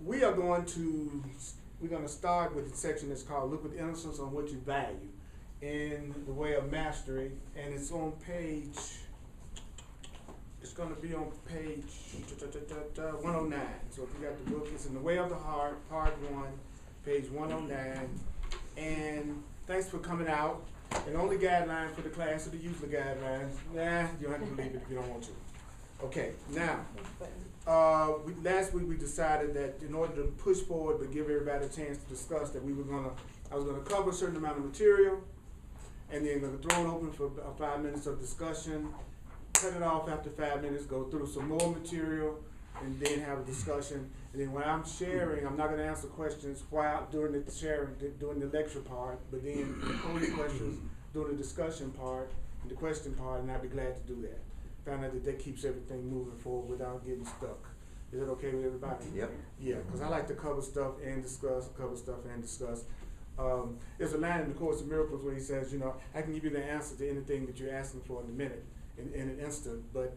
we're going to start with the section that's called Look with Innocence on What You Value in the Way of Mastery, and it's on page, it's going to be on page 109. So if you got the book, it's in the Way of the Heart, part 1, page 109. And thanks for coming out. And the only guideline for the class are the usual guidelines. Nah, you don't have to believe it if you don't want to. Okay, now, last week we decided that in order to push forward but give everybody a chance to discuss, that I was gonna cover a certain amount of material, and then gonna throw it open for 5 minutes of discussion, cut it off after 5 minutes, go through some more material, and then have a discussion. And then when I'm sharing, I'm not gonna answer questions while during the sharing, during the lecture part, but then pose questions during the discussion part and the question part, and I'd be glad to do that. Found out that keeps everything moving forward without getting stuck. Is that okay with everybody? Yep. Yeah, because I like to cover stuff and discuss, there's a line in the Course of Miracles where he says, I can give you the answer to anything that you're asking for in a minute, in an instant, but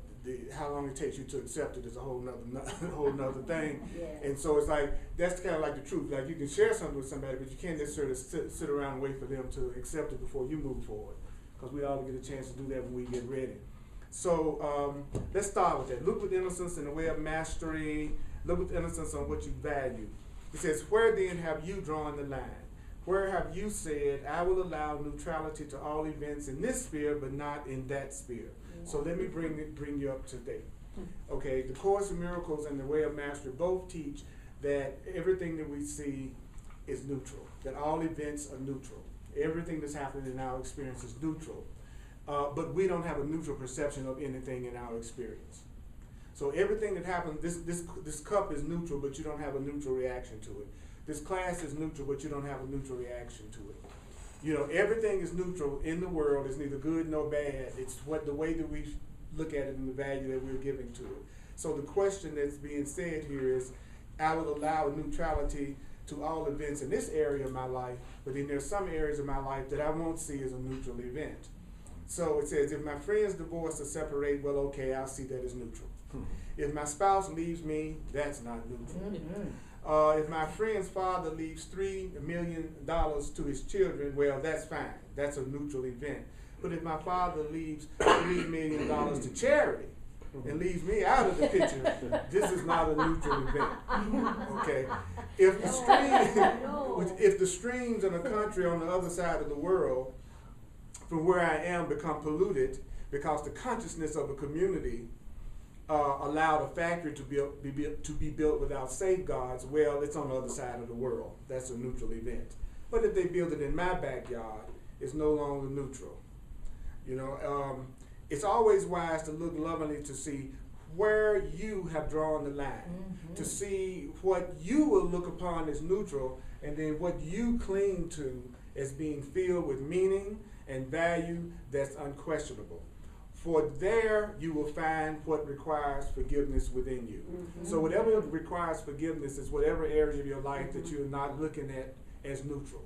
how long it takes you to accept it is a whole nother thing. Yeah. And so it's like, that's kind of like the truth. Like, you can share something with somebody, but you can't necessarily sit around and wait for them to accept it before you move forward, because we all get a chance to do that when we get ready. So let's start with that. Look with innocence in the way of mastery. Look with innocence on what you value. It says, where then have you drawn the line? Where have you said, I will allow neutrality to all events in this sphere, but not in that sphere? So let me bring you up to date. Okay, the Course in Miracles and the Way of Mastery both teach that everything that we see is neutral, that all events are neutral. Everything that's happening in our experience is neutral. But we don't have a neutral perception of anything in our experience. So everything that happens, this cup is neutral, but you don't have a neutral reaction to it. This class is neutral, but you don't have a neutral reaction to it. Everything is neutral in the world. It's neither good nor bad. It's the way that we look at it and the value that we're giving to it. So the question that's being said here is, I will allow neutrality to all events in this area of my life, but then there's some areas of my life that I won't see as a neutral event. So it says, if my friends divorce or separate, well, okay, I'll see that as neutral. If my spouse leaves me, that's not neutral. If my friend's father leaves $3 million to his children, well, that's fine. That's a neutral event. But if my father leaves $3 million to charity and leaves me out of the picture, this is not a neutral event. Okay? If the streams in a country on the other side of the world from where I am become polluted because the consciousness of a community allowed a factory to be built without safeguards, well, it's on the other side of the world. That's a neutral event. But if they build it in my backyard, it's no longer neutral. It's always wise to look lovingly to see where you have drawn the line, to see what you will look upon as neutral, and then what you cling to as being filled with meaning and value that's unquestionable. For there you will find what requires forgiveness within you. So whatever requires forgiveness is whatever area of your life that you're not looking at as neutral.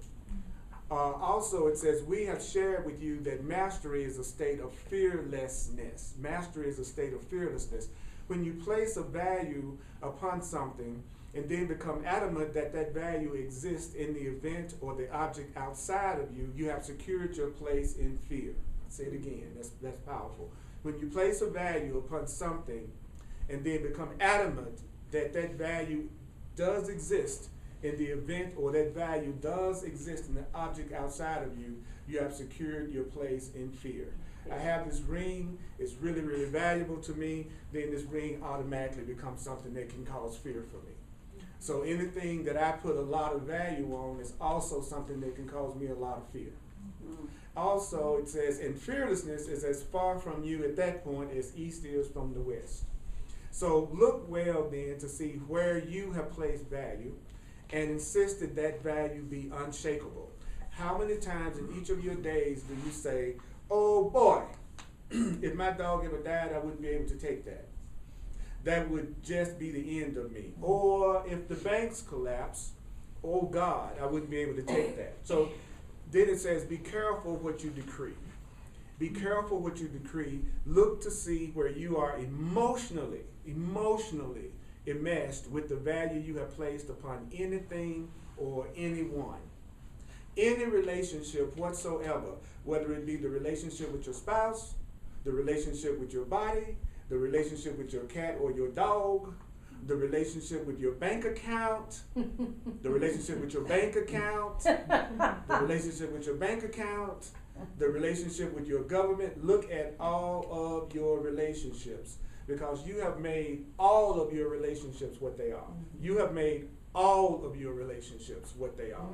Also, it says, we have shared with you that mastery is a state of fearlessness. Mastery is a state of fearlessness. When you place a value upon something and then become adamant that that value exists in the event or the object outside of you, you have secured your place in fear. Say it again, that's powerful. When you place a value upon something and then become adamant that that value does exist in the event or that value does exist in the object outside of you, you have secured your place in fear. I have this ring, it's really, really valuable to me, then this ring automatically becomes something that can cause fear for me. So anything that I put a lot of value on is also something that can cause me a lot of fear. Also, it says, and fearlessness is as far from you at that point as east is from the west. So look well then to see where you have placed value and insisted that value be unshakable. How many times in each of your days do you say, oh boy, if my dog ever died, I wouldn't be able to take that. That would just be the end of me. Or if the banks collapse, oh God, I wouldn't be able to take that. So then it says, be careful what you decree. Be careful what you decree. Look to see where you are emotionally enmeshed with the value you have placed upon anything or anyone. Any relationship whatsoever, whether it be the relationship with your spouse, the relationship with your body, the relationship with your cat or your dog, the relationship with your bank account, the relationship with your bank account, the relationship with your bank account, the relationship with your government. Look at all of your relationships, because you have made all of your relationships what they are. You have made all of your relationships what they are.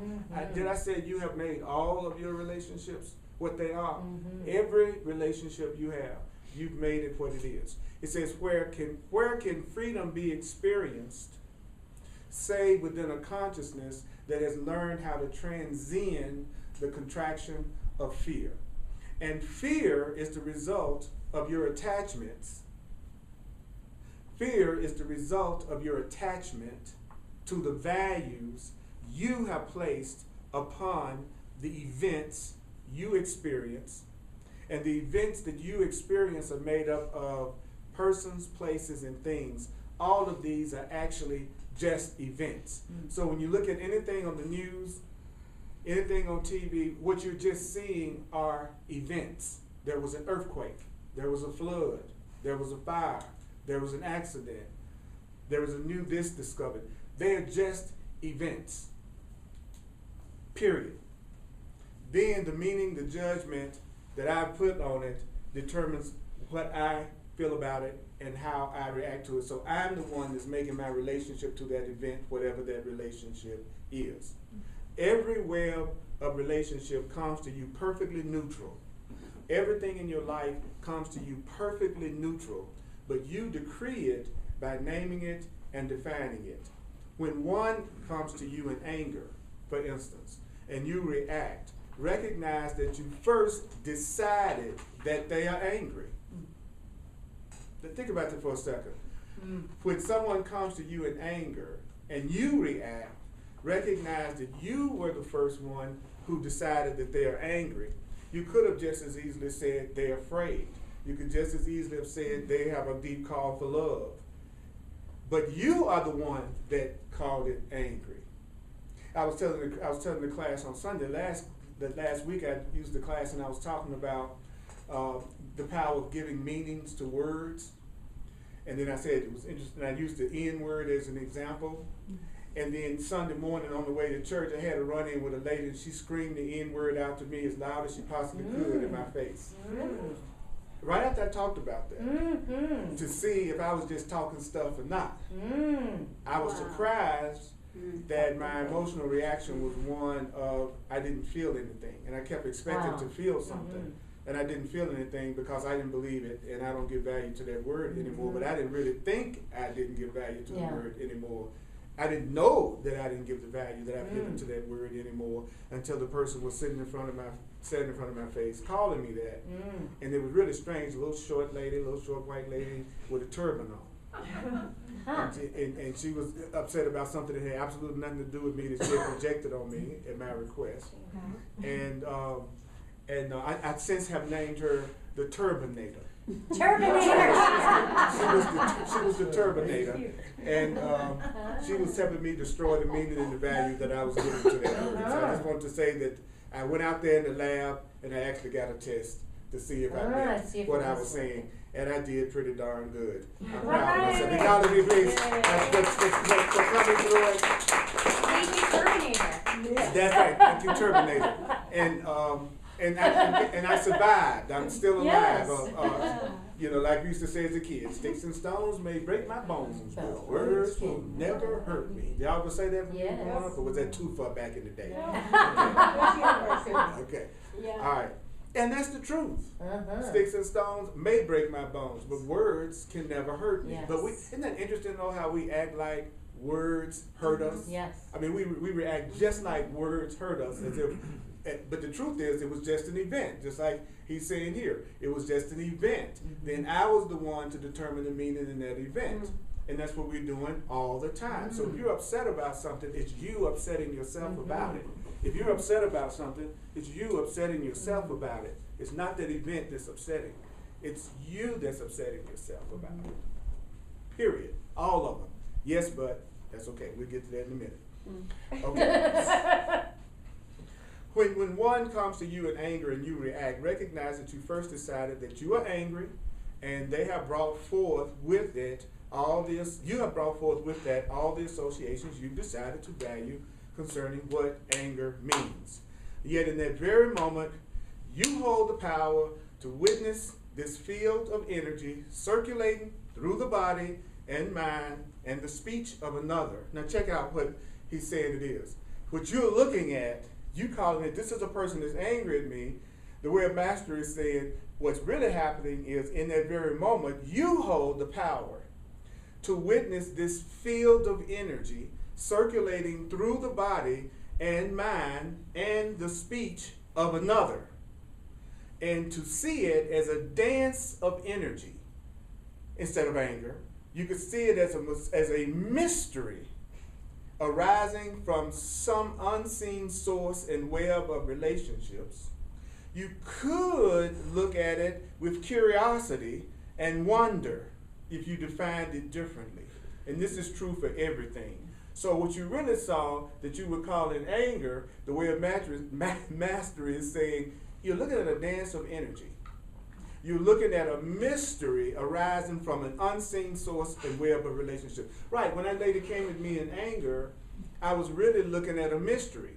Did I say you have made all of your relationships what they are? Every relationship you have, you've made it what it is. It says, where can freedom be experienced, save within a consciousness that has learned how to transcend the contraction of fear. And fear is the result of your attachments. Fear is the result of your attachment to the values you have placed upon the events you experience. And the events that you experience are made up of persons, places, and things. All of these are actually just events. So when you look at anything on the news, anything on TV, what you're just seeing are events. There was an earthquake, there was a flood, there was a fire, there was an accident, there was a new this discovered. They are just events. Period. Then the meaning, the judgment that I put on it determines what I feel about it and how I react to it. So I'm the one that's making my relationship to that event, whatever that relationship is. Every web of relationship comes to you perfectly neutral. Everything in your life comes to you perfectly neutral, but you decree it by naming it and defining it. When one comes to you in anger, for instance, and you react, recognize that you first decided that they are angry. Think about that for a second. When someone comes to you in anger and you react, recognize that you were the first one who decided that they are angry. You could have just as easily said they're afraid. You could just as easily have said they have a deep call for love. But you are the one that called it angry. I was telling the class on Sunday last week. I used the class and I was talking about the power of giving meanings to words. And then I said it was interesting. I used the N word as an example. And then Sunday morning on the way to church, I had a run-in with a lady, and she screamed the N word out to me as loud as she possibly could in my face. Right after I talked about that, to see if I was just talking stuff or not. I was surprised that my emotional reaction was one of I didn't feel anything, and I kept expecting to feel something, and I didn't feel anything because I didn't believe it, and I don't give value to that word anymore. But I didn't really think I didn't give value to the word anymore. I didn't know that I didn't give the value that I've given to that word anymore until the person was sitting in front of my face, calling me that. And it was really strange. A little short white lady with a turban on. And she was upset about something that had absolutely nothing to do with me that she had projected on me at my request. And I since have named her the Turbinator. She was the Turbinator, and she was helping me destroy the meaning and the value that I was giving to that word. So I just wanted to say that I went out there in the lab and I actually got a test to see if I did what I was saying, and I did pretty darn good. I'm proud of myself. Acknowledge me, please. For coming through it. Thank you, Terminator. That's right. Thank you, Terminator. And I survived. I'm still alive. Yes. Like we used to say as a kid, sticks and stones may break my bones, but words will never hurt me. Did y'all ever say that when you were growing up, or was that too far back in the day? Okay. All right. And that's the truth. Sticks and stones may break my bones, but words can never hurt me. But isn't that interesting to know how we act like words hurt us? Yes. I mean, we react just like words hurt us, as if. But the truth is, it was just an event, just like he's saying here. It was just an event. Then I was the one to determine the meaning in that event. And that's what we're doing all the time. So if you're upset about something, it's you upsetting yourself about it. If you're upset about something, it's you upsetting yourself about it. It's not that event that's upsetting. It's you that's upsetting yourself about it. Period. All of them. Yes, but that's okay. We'll get to that in a minute. Okay. When one comes to you in anger and you react, recognize that you first decided that you are angry, and they have brought forth with it all this. You have brought forth with that all the associations you've decided to value concerning what anger means. Yet in that very moment, you hold the power to witness this field of energy circulating through the body and mind and the speech of another. Now check out what he's saying it is. What you're looking at, you calling it, this is a person that's angry at me. The way a master is saying, what's really happening is in that very moment, you hold the power to witness this field of energy circulating through the body and mind and the speech of another. And to see it as a dance of energy instead of anger. You could see it as a mystery arising from some unseen source and web of relationships. You could look at it with curiosity and wonder if you defined it differently. And this is true for everything. So what you really saw that you would call in anger, the way a master is saying, you're looking at a dance of energy. You're looking at a mystery arising from an unseen source and web of relationship. Right, when that lady came at me in anger, I was really looking at a mystery,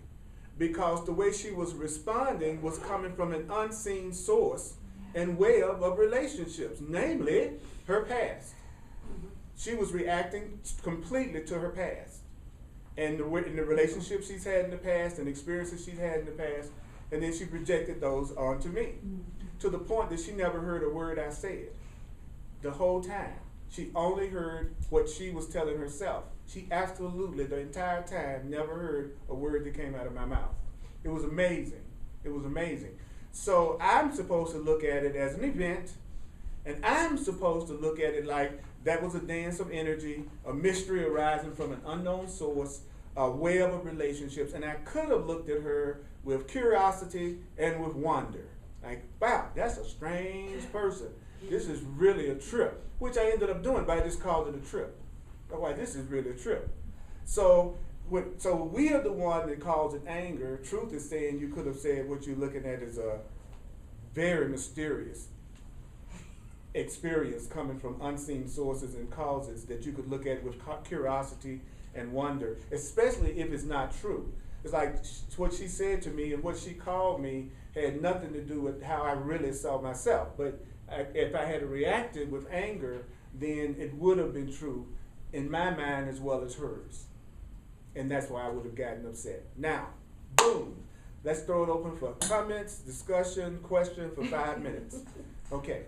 because the way she was responding was coming from an unseen source and web of relationships, namely her past. She was reacting completely to her past and the relationships she's had in the past and experiences she's had in the past, and then she projected those onto me. To the point that she never heard a word I said the whole time. She only heard what she was telling herself. She absolutely, the entire time, never heard a word that came out of my mouth. It was amazing. It was amazing. So I'm supposed to look at it as an event, and I'm supposed to look at it like that was a dance of energy, a mystery arising from an unknown source, a web of relationships, and I could have looked at her with curiosity and with wonder. Like, wow, that's a strange person. This is really a trip, which I ended up doing, but I just called it a trip. But why, this is really a trip. So we are the one that calls it anger. Truth is saying you could have said what you're looking at is a very mysterious experience coming from unseen sources and causes that you could look at with curiosity and wonder, especially if it's not true. It's like what she said to me and what she called me had nothing to do with how I really saw myself. But if I had reacted with anger, then it would have been true in my mind as well as hers. And that's why I would have gotten upset. Now, boom. Let's throw it open for comments, discussion, question for 5 minutes. Okay.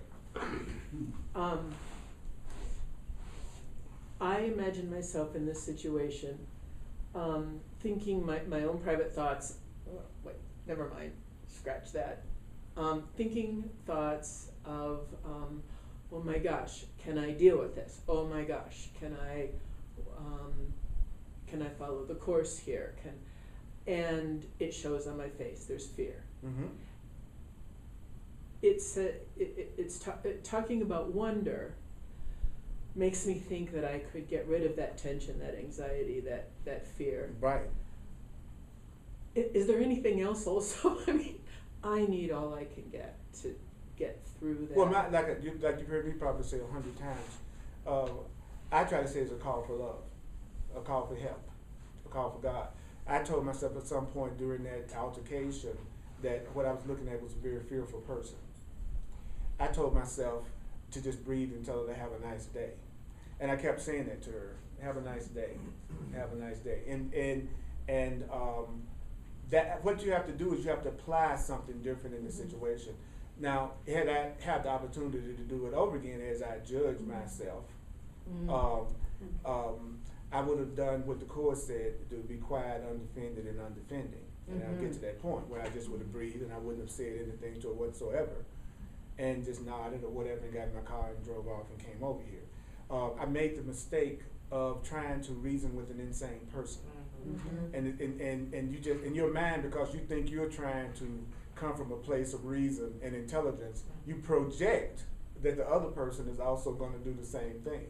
I imagine myself in this situation thinking my own private thoughts. Wait, never mind. Scratch that. Thinking thoughts of, oh my gosh, can I deal with this? Oh my gosh, can I follow the course here? And it shows on my face. There's fear. Mm-hmm. Talking about wonder makes me think that I could get rid of that tension, that anxiety, that fear. Right. Is there anything else also? I mean, I need all I can get to get through that. Well, like you've heard me probably say 100 times, I try to say it's a call for love, a call for help, a call for God. I told myself at some point during that altercation that what I was looking at was a very fearful person. I told myself to just breathe and tell her to have a nice day. And I kept saying that to her, have a nice day, have a nice day. And that what you have to do is you have to apply something different in the situation. Now, had I had the opportunity to do it over again as I judge myself, I would have done what the Course said, to be quiet, undefended, and undefending. And I'll get to that point where I just would have breathed and I wouldn't have said anything to her whatsoever, and just nodded or whatever and got in my car and drove off and came over here. I made the mistake of trying to reason with an insane person. And you just, in your mind, because you think you're trying to come from a place of reason and intelligence, you project that the other person is also going to do the same thing.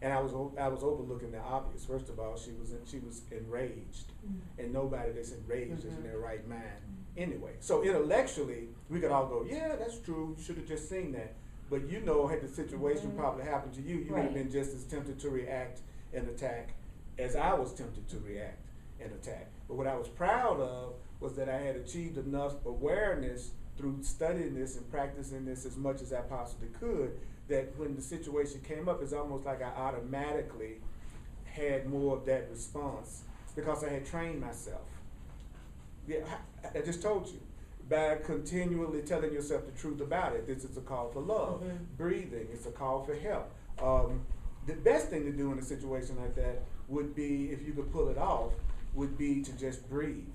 And I was overlooking the obvious. First of all, she was enraged, and nobody that's enraged is in their right mind anyway. So intellectually, we could all go, yeah, that's true. You should have just seen that. But you know, had the situation probably happened to you, you would have been just as tempted to react and attack as I was tempted to react and attack. But what I was proud of was that I had achieved enough awareness through studying this and practicing this as much as I possibly could, that when the situation came up, it's almost like I automatically had more of that response because I had trained myself. Yeah, I just told you, by continually telling yourself the truth about it. This is a call for love. Breathing, it's a call for help. The best thing to do in a situation like that would be, if you could pull it off, would be to just breathe.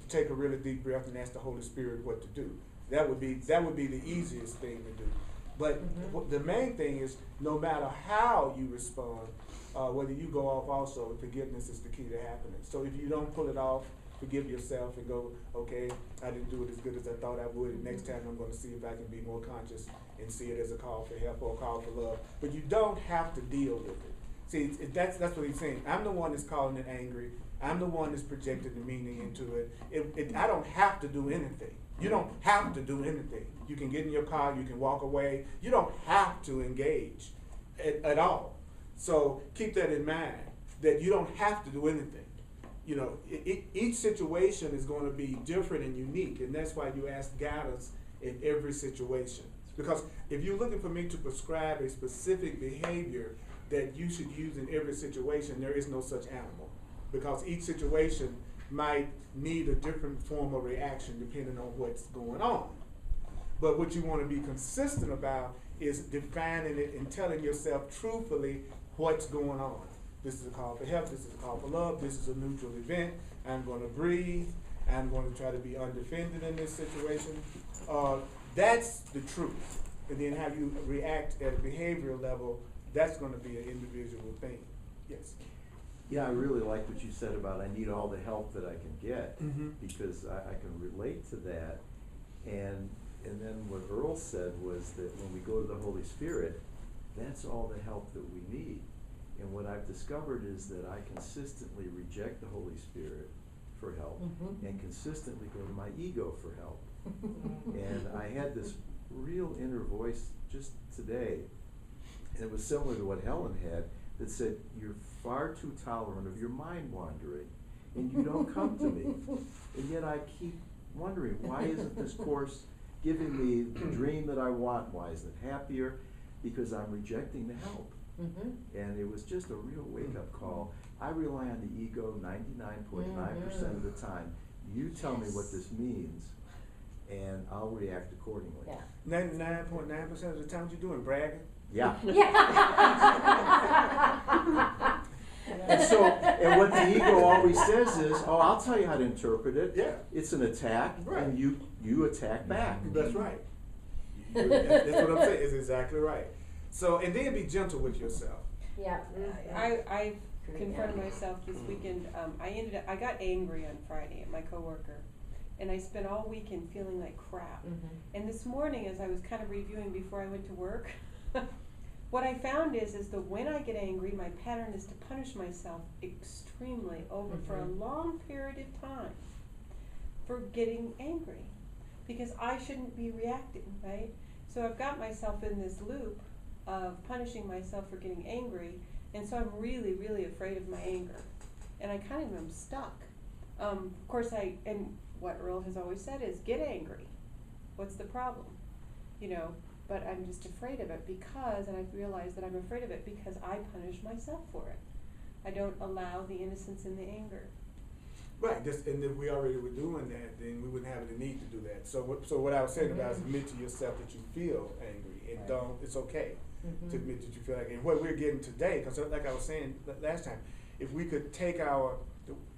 Take a really deep breath and ask the Holy Spirit what to do. That would be the easiest thing to do. But the main thing is, no matter how you respond, whether you go off also, forgiveness is the key to happiness. So if you don't pull it off, forgive yourself and go, okay, I didn't do it as good as I thought I would, and next time I'm going to see if I can be more conscious and see it as a call for help or a call for love. But you don't have to deal with it. See, that's what he's saying. I'm the one that's calling it angry. I'm the one that's projecting the meaning into it. I don't have to do anything. You don't have to do anything. You can get in your car, you can walk away. You don't have to engage at all. So keep that in mind, that you don't have to do anything. You know, each situation is going to be different and unique, and that's why you ask guidance in every situation. Because if you're looking for me to prescribe a specific behavior that you should use in every situation, there is no such animal. Because each situation might need a different form of reaction depending on what's going on. But what you want to be consistent about is defining it and telling yourself truthfully what's going on. This is a call for help, this is a call for love, this is a neutral event, I'm going to breathe, I'm going to try to be undefended in this situation. That's the truth. And then how you react at a behavioral level, that's going to be an individual thing. Yes? Yeah, I really like what you said about I need all the help that I can get, because I can relate to that. And then what Earl said was that when we go to the Holy Spirit, that's all the help that we need. And what I've discovered is that I consistently reject the Holy Spirit for help and consistently go to my ego for help. And I had this real inner voice just today, and it was similar to what Helen had, that said, you're far too tolerant of your mind wandering, and you don't come to me. And yet I keep wondering, why isn't this course giving me the dream that I want? Why isn't it happier? Because I'm rejecting the help. And it was just a real wake-up call. I rely on the ego 99.9% of the time. You tell me what this means, and I'll react accordingly. 99.9% of the time you're doing bragging? Yeah. And what the ego always says is, oh, I'll tell you how to interpret it. Yeah. It's an attack, and you attack back. That's right. That's what I'm saying. It's exactly right. So, and then be gentle with yourself. Yeah. I confronted myself this weekend. I got angry on Friday at my coworker, and I spent all weekend feeling like crap. And this morning, as I was kind of reviewing before I went to work, what I found is that when I get angry, my pattern is to punish myself extremely for a long period of time for getting angry, because I shouldn't be reacting, right? So I've got myself in this loop of punishing myself for getting angry, and so I'm really, really afraid of my anger, and I kind of am stuck. Of course, and what Earl has always said is, get angry. What's the problem? You know, but I'm just afraid of it because, and I've realized that I'm afraid of it because I punish myself for it. I don't allow the innocence in the anger. Right, and if we already were doing that, then we wouldn't have the need to do that. So what I was saying about is admit to yourself that you feel angry, and it's okay to admit that you feel angry. And what we're getting today, because like I was saying last time, if we could take our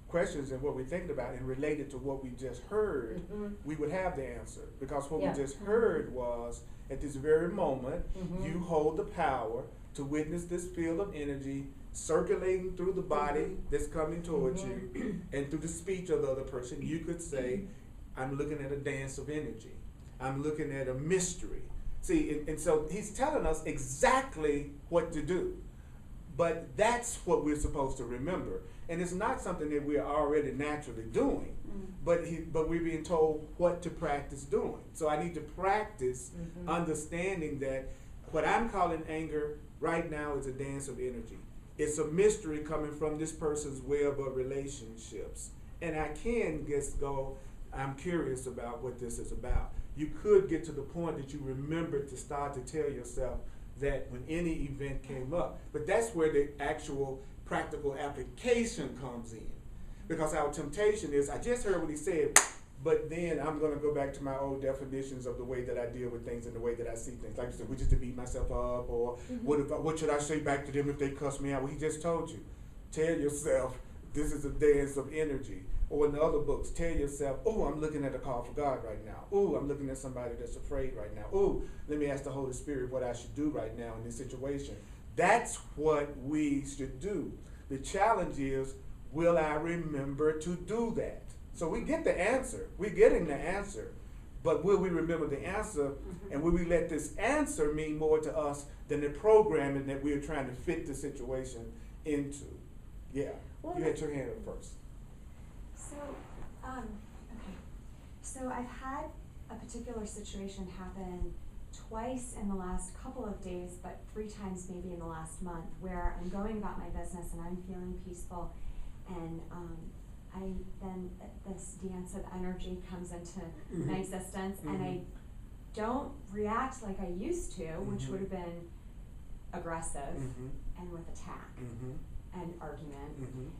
questions and what we're thinking about and relate it to what we just heard, we would have the answer. Because what we just heard was, at this very moment, you hold the power to witness this field of energy circulating through the body that's coming towards you, and through the speech of the other person, you could say, I'm looking at a dance of energy. I'm looking at a mystery. See, and so he's telling us exactly what to do. But that's what we're supposed to remember. And it's not something that we're already naturally doing, but we're being told what to practice doing. So I need to practice understanding that what I'm calling anger right now is a dance of energy. It's a mystery coming from this person's web of relationships. And I can just go, I'm curious about what this is about. You could get to the point that you remember to start to tell yourself that when any event came up. But that's where the actual practical application comes in. Because our temptation is, I just heard what he said, but then I'm going to go back to my old definitions of the way that I deal with things and the way that I see things. Like you said, which is to beat myself up, or what should I say back to them if they cuss me out? Well, he just told you. Tell yourself, this is a dance of energy. Or in the other books, tell yourself, oh, I'm looking at a call for God right now. Oh, I'm looking at somebody that's afraid right now. Oh, let me ask the Holy Spirit what I should do right now in this situation. That's what we should do. The challenge is, will I remember to do that? So we get the answer. We're getting the answer. But will we remember the answer? And will we let this answer mean more to us than the programming that we're trying to fit the situation into? Yeah. Well, you had your hand up first. So, okay. So I've had a particular situation happen twice in the last couple of days, but 3 times maybe in the last month, where I'm going about my business and I'm feeling peaceful, and then this dance of energy comes into my existence, and I don't react like I used to, which would have been aggressive and with attack and argument.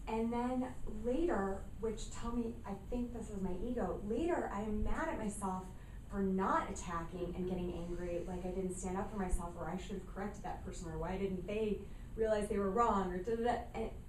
And then later, which tell me, I think this is my ego, later I am mad at myself for not attacking and getting angry, like I didn't stand up for myself, or I should have corrected that person, or why didn't they realize they were wrong, or da-da-da,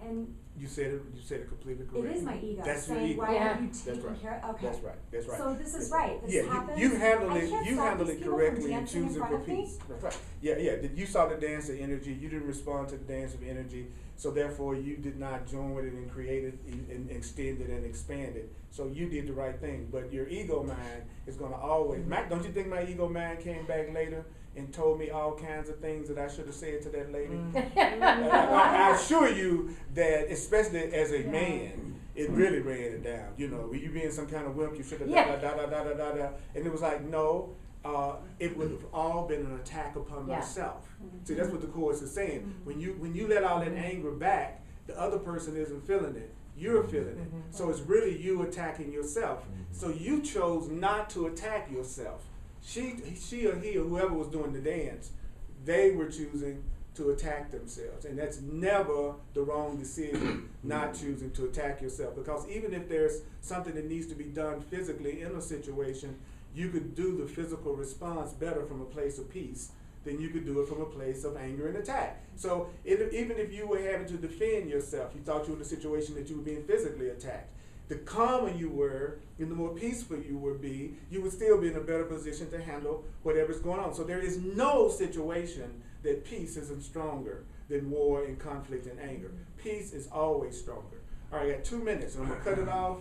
and You said it completely correct. it is my ego That's your saying, ego. why Yeah. aren't you That's taking right. care of, okay. That's right. So this is That's right, this Yeah, happens. you handle I it. can't You stop handle these it people from correctly and dancing in choosing front for of me. peace. That's right. Yeah. You saw the dance of energy. You didn't respond to the dance of energy, so therefore you did not join with it and create it and extend it and expand it. So you did the right thing. But your ego mind is going to always. Mac, don't you think my ego mind came back later and told me all kinds of things that I should have said to that lady? I assure you that, especially as a man, it really ran it down. You know, you being some kind of wimp, you should have da. And it was like, no, it would have all been an attack upon myself. See, that's what the Course is saying. When you let all that anger back, the other person isn't feeling it. You're feeling it. So it's really you attacking yourself. So you chose not to attack yourself. She or he or whoever was doing the dance, they were choosing to attack themselves. And that's never the wrong decision, not choosing to attack yourself. Because even if there's something that needs to be done physically in a situation, you could do the physical response better from a place of peace than you could do it from a place of anger and attack. So even if you were having to defend yourself, you thought you were in a situation that you were being physically attacked, the calmer you were and the more peaceful you would be, you would still be in a better position to handle whatever's going on. So there is no situation that peace isn't stronger than war and conflict and anger. Peace is always stronger. All right, I got 2 minutes, and I'm gonna cut it off.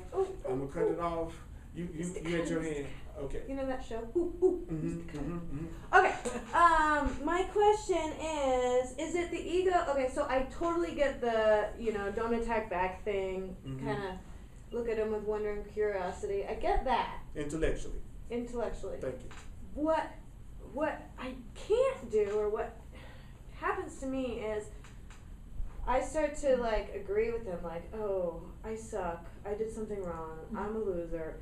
I'm gonna cut it off. You had your hand. Okay. You know that show? Okay. My question is it the ego? Okay, so I totally get the, don't attack back thing, kind of look at him with wondering curiosity. I get that. Intellectually. Thank you. What I can't do, or what happens to me, is I start to agree with them, oh, I suck, I did something wrong, I'm a loser.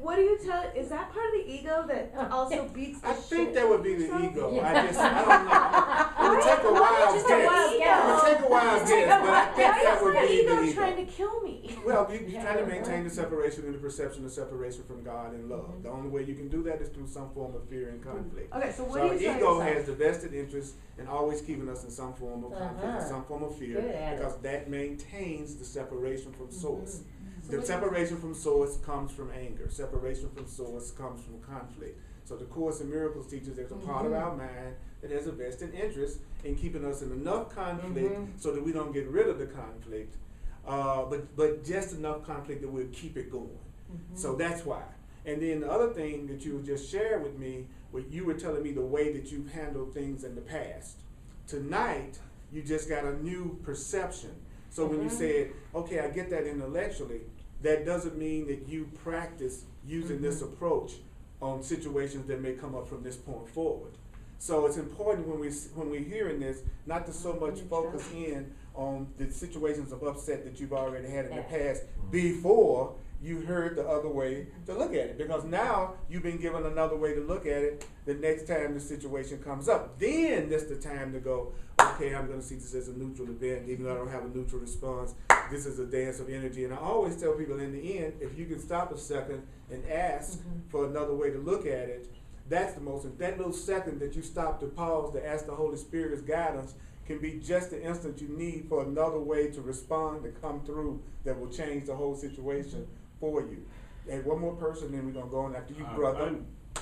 What do you tell? Is that part of the ego that also beats the I shit think that would be the yourself? ego. I don't know. It would take a wild Just guess. a wild guess. It would take a wild guess, but I think that would Why be is my the ego ego. trying to kill me? Well, you're trying to maintain the separation and the perception of separation from God and love. The only way you can do that is through some form of fear and conflict. Okay, so what So do you tell ego yourself? has the vested interest in always keeping us in some form of conflict, in some form of fear, Good at it. because that maintains the separation from source. The separation from source comes from anger. Separation from source comes from conflict. So the Course in Miracles teaches there's a part of our mind that has a vested interest in keeping us in enough conflict so that we don't get rid of the conflict, but just enough conflict that we'll keep it going. So that's why. And then the other thing that you just shared with me, where you were telling me the way that you've handled things in the past. Tonight, You just got a new perception. So when you said, okay, I get that intellectually, that doesn't mean that you practice using this approach on situations that may come up from this point forward. So it's important when we're hearing this, not to so much focus in on the situations of upset that you've already had in the past before you heard the other way to look at it. Because now you've been given another way to look at it the next time the situation comes up. Then that's the time to go, okay, I'm going to see this as a neutral event, even though I don't have a neutral response. This is a dance of energy. And I always tell people in the end, if you can stop a second and ask for another way to look at it, that's the most, that little second that you stop to pause to ask the Holy Spirit's guidance can be just the instant you need for another way to respond, to come through, that will change the whole situation for you. And one more person, then we're going to go on after you, brother.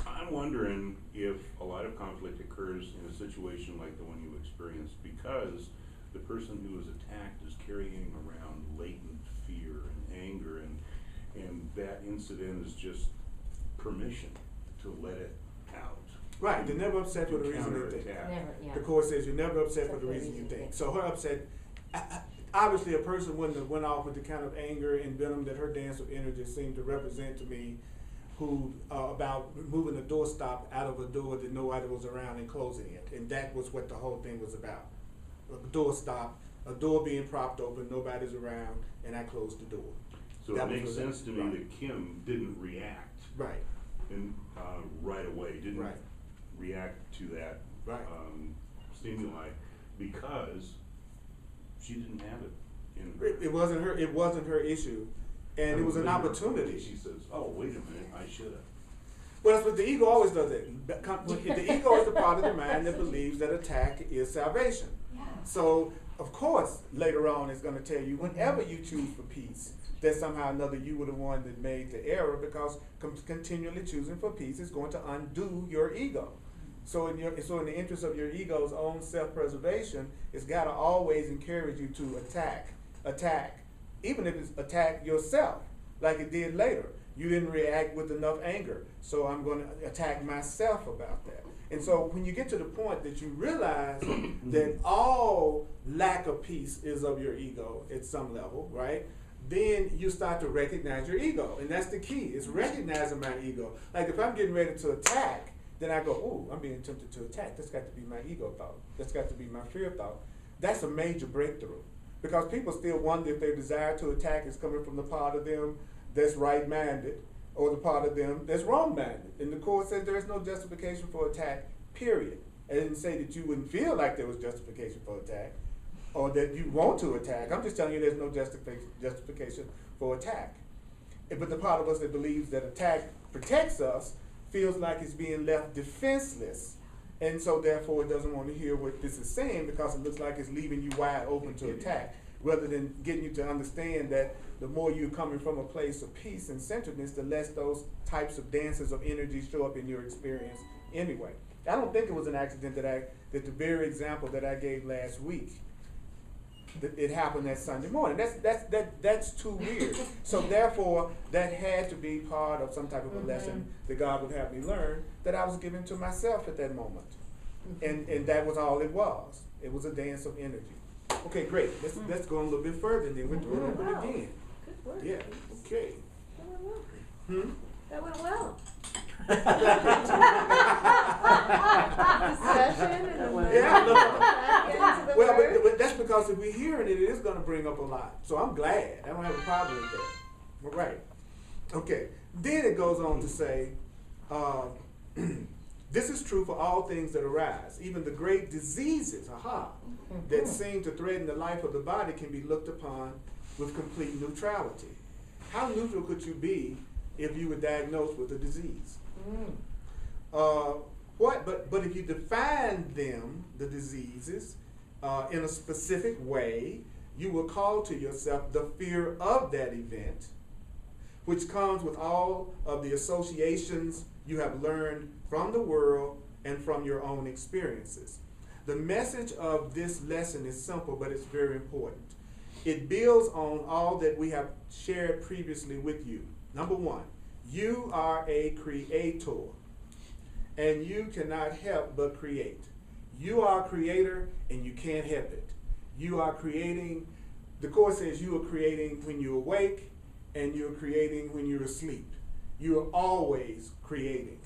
I'm wondering if a lot of conflict occurs in a situation like the one you experienced because the person who was attacked is carrying around latent fear and anger, and that incident is just permission to let it out. Right, they're never upset for the reason they think. The Course says you're never upset for the reason you think. So her upset, obviously a person wouldn't have went off with the kind of anger and venom that her dance of energy seemed to represent to me, who about moving a doorstop out of a door that nobody was around and closing it. And that was what the whole thing was about. A doorstop, a door being propped open, nobody's around, and I closed the door. So that it makes sense to me that Kim didn't react and right away, didn't react to that stimuli because she didn't have it in her. It wasn't her issue, and it was an opportunity. She says, "Oh, wait a minute, I should have." Well, that's what the ego always does. The ego is the part of the mind that believes that attack is salvation. So, of course, later on it's going to tell you whenever you choose for peace, that somehow or another you were the one that made the error, because continually choosing for peace is going to undo your ego. So in the interest of your ego's own self-preservation, it's got to always encourage you to attack, even if it's attack yourself, like it did later. You didn't react with enough anger, so I'm going to attack myself about that. And so when you get to the point that you realize that all lack of peace is of your ego at some level, right? Then you start to recognize your ego. And that's the key, is recognizing my ego. Like if I'm getting ready to attack, then I go, oh, I'm being tempted to attack. That's got to be my ego thought. That's got to be my fear thought. That's a major breakthrough. Because people still wonder if their desire to attack is coming from the part of them that's right-minded or the part of them that's wrong-minded. And the Course says there is no justification for attack, period. I didn't say that you wouldn't feel like there was justification for attack or that you want to attack. I'm just telling you there's no justification for attack. But the part of us that believes that attack protects us feels like it's being left defenseless. And so therefore it doesn't want to hear what this is saying, because it looks like it's leaving you wide open to attack, rather than getting you to understand that the more you're coming from a place of peace and centeredness, the less those types of dances of energy show up in your experience anyway. I don't think it was an accident that the very example that I gave last week, that it happened that Sunday morning. That's too weird. So therefore, that had to be part of some type of a lesson that God would have me learn, that I was giving to myself at that moment. And that was all it was. It was a dance of energy. Okay, great. Let's go a little bit further, and then we're doing it again. Good work. Yeah. Okay. That went well. That went well. Discussion and Yeah. Well, but that's because if we're hearing it, it is going to bring up a lot. So I'm glad. I don't have a problem with that. All right. Okay. Then it goes on to say, this is true for all things that arise. Even the great diseases, that seem to threaten the life of the body can be looked upon with complete neutrality. How neutral could you be if you were diagnosed with a disease? But if you define them, the diseases, in a specific way, you will call to yourself the fear of that event, which comes with all of the associations you have learned from the world and from your own experiences. The message of this lesson is simple, but it's very important. It builds on all that we have shared previously with you. Number one, you are a creator, and you cannot help but create. You are a creator, and you can't help it. You are creating, the Course says you are creating when you're awake and you're creating when you're asleep. You are always creating.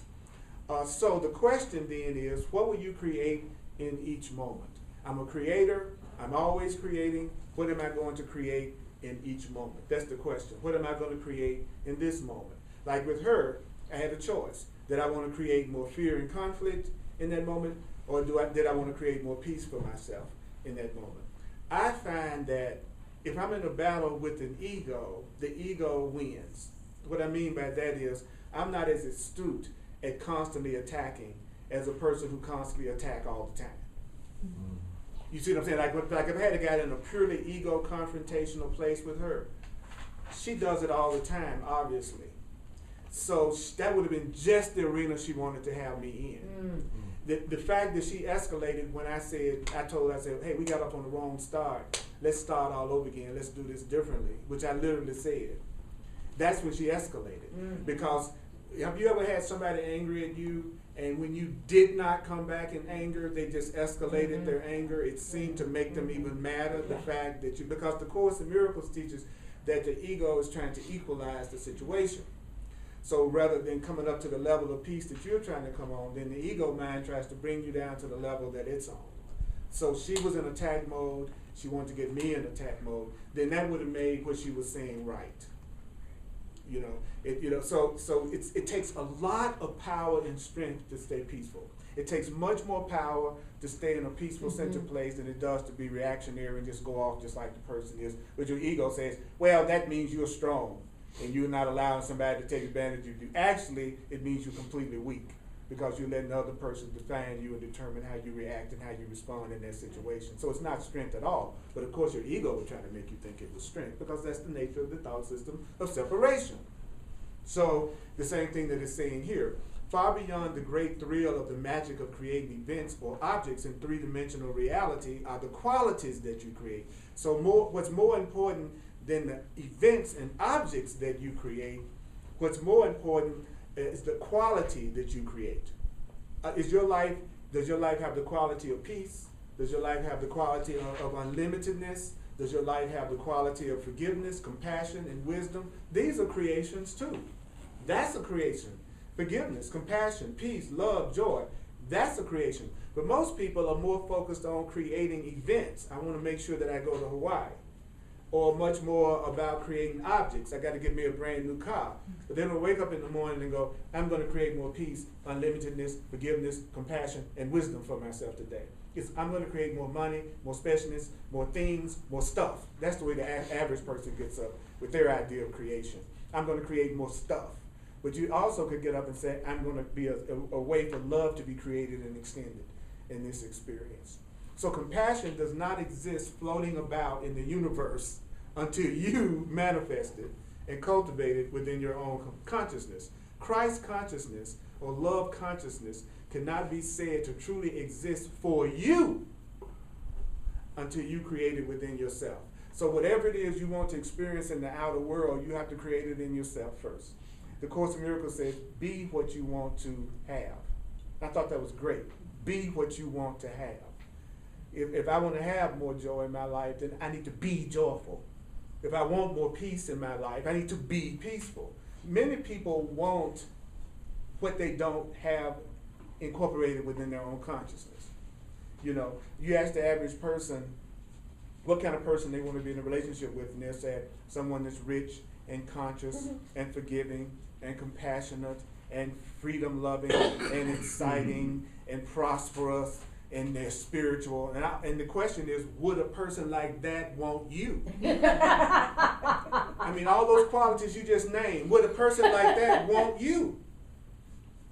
So the question then is, what will you create in each moment? I'm a creator. I'm always creating. What am I going to create in each moment? That's the question. What am I going to create in this moment? Like with her, I had a choice. Did I want to create more fear and conflict in that moment, or did I want to create more peace for myself in that moment? I find that if I'm in a battle with an ego, the ego wins. What I mean by that is I'm not as astute at constantly attacking as a person who constantly attack all the time. Mm-hmm. You see what I'm saying? Like if I had a guy in a purely ego confrontational place with her, she does it all the time, obviously. So that would have been just the arena she wanted to have me in. The fact that she escalated when I told her, hey, we got up on the wrong start. Let's start all over again. Let's do this differently, which I literally said. That's when she escalated. Because have you ever had somebody angry at you, and when you did not come back in anger, they just escalated their anger? It seemed to make them even madder, the fact that because the Course in Miracles teaches that the ego is trying to equalize the situation. So rather than coming up to the level of peace that you're trying to come on, then the ego mind tries to bring you down to the level that it's on. So she was in attack mode. She wanted to get me in attack mode. Then that would have made what she was saying right. So it takes a lot of power and strength to stay peaceful. It takes much more power to stay in a peaceful centered place than it does to be reactionary and just go off just like the person is. But your ego says, well, that means you're strong and you're not allowing somebody to take advantage of you. Actually, it means you're completely weak because you're letting the other person define you and determine how you react and how you respond in that situation. So it's not strength at all. But of course, your ego was trying to make you think it was strength because that's the nature of the thought system of separation. So the same thing that it's saying here. Far beyond the great thrill of the magic of creating events or objects in three-dimensional reality are the qualities that you create. So what's more important than the events and objects that you create, what's more important is the quality that you create. Does your life have the quality of peace? Does your life have the quality of unlimitedness? Does your life have the quality of forgiveness, compassion, and wisdom? These are creations too. That's a creation. Forgiveness, compassion, peace, love, joy. That's a creation. But most people are more focused on creating events. I want to make sure that I go to Hawaii. Or much more about creating objects. I got to get me a brand new car. But then I'll wake up in the morning and go, I'm going to create more peace, unlimitedness, forgiveness, compassion, and wisdom for myself today. I'm going to create more money, more specialness, more things, more stuff. That's the way the average person gets up with their idea of creation. I'm going to create more stuff. But you also could get up and say, I'm going to be a way for love to be created and extended in this experience. So compassion does not exist floating about in the universe until you manifest it and cultivate it within your own consciousness. Christ consciousness or love consciousness cannot be said to truly exist for you until you create it within yourself. So whatever it is you want to experience in the outer world, you have to create it in yourself first. The Course in Miracles says, be what you want to have. I thought that was great. Be what you want to have. If I want to have more joy in my life, then I need to be joyful. If I want more peace in my life, I need to be peaceful. Many people want what they don't have incorporated within their own consciousness. You ask the average person what kind of person they want to be in a relationship with, and they'll say someone that's rich and conscious and forgiving and compassionate and freedom-loving and exciting and prosperous and they're spiritual. And the question is, would a person like that want you? I mean, all those qualities you just named, would a person like that want you?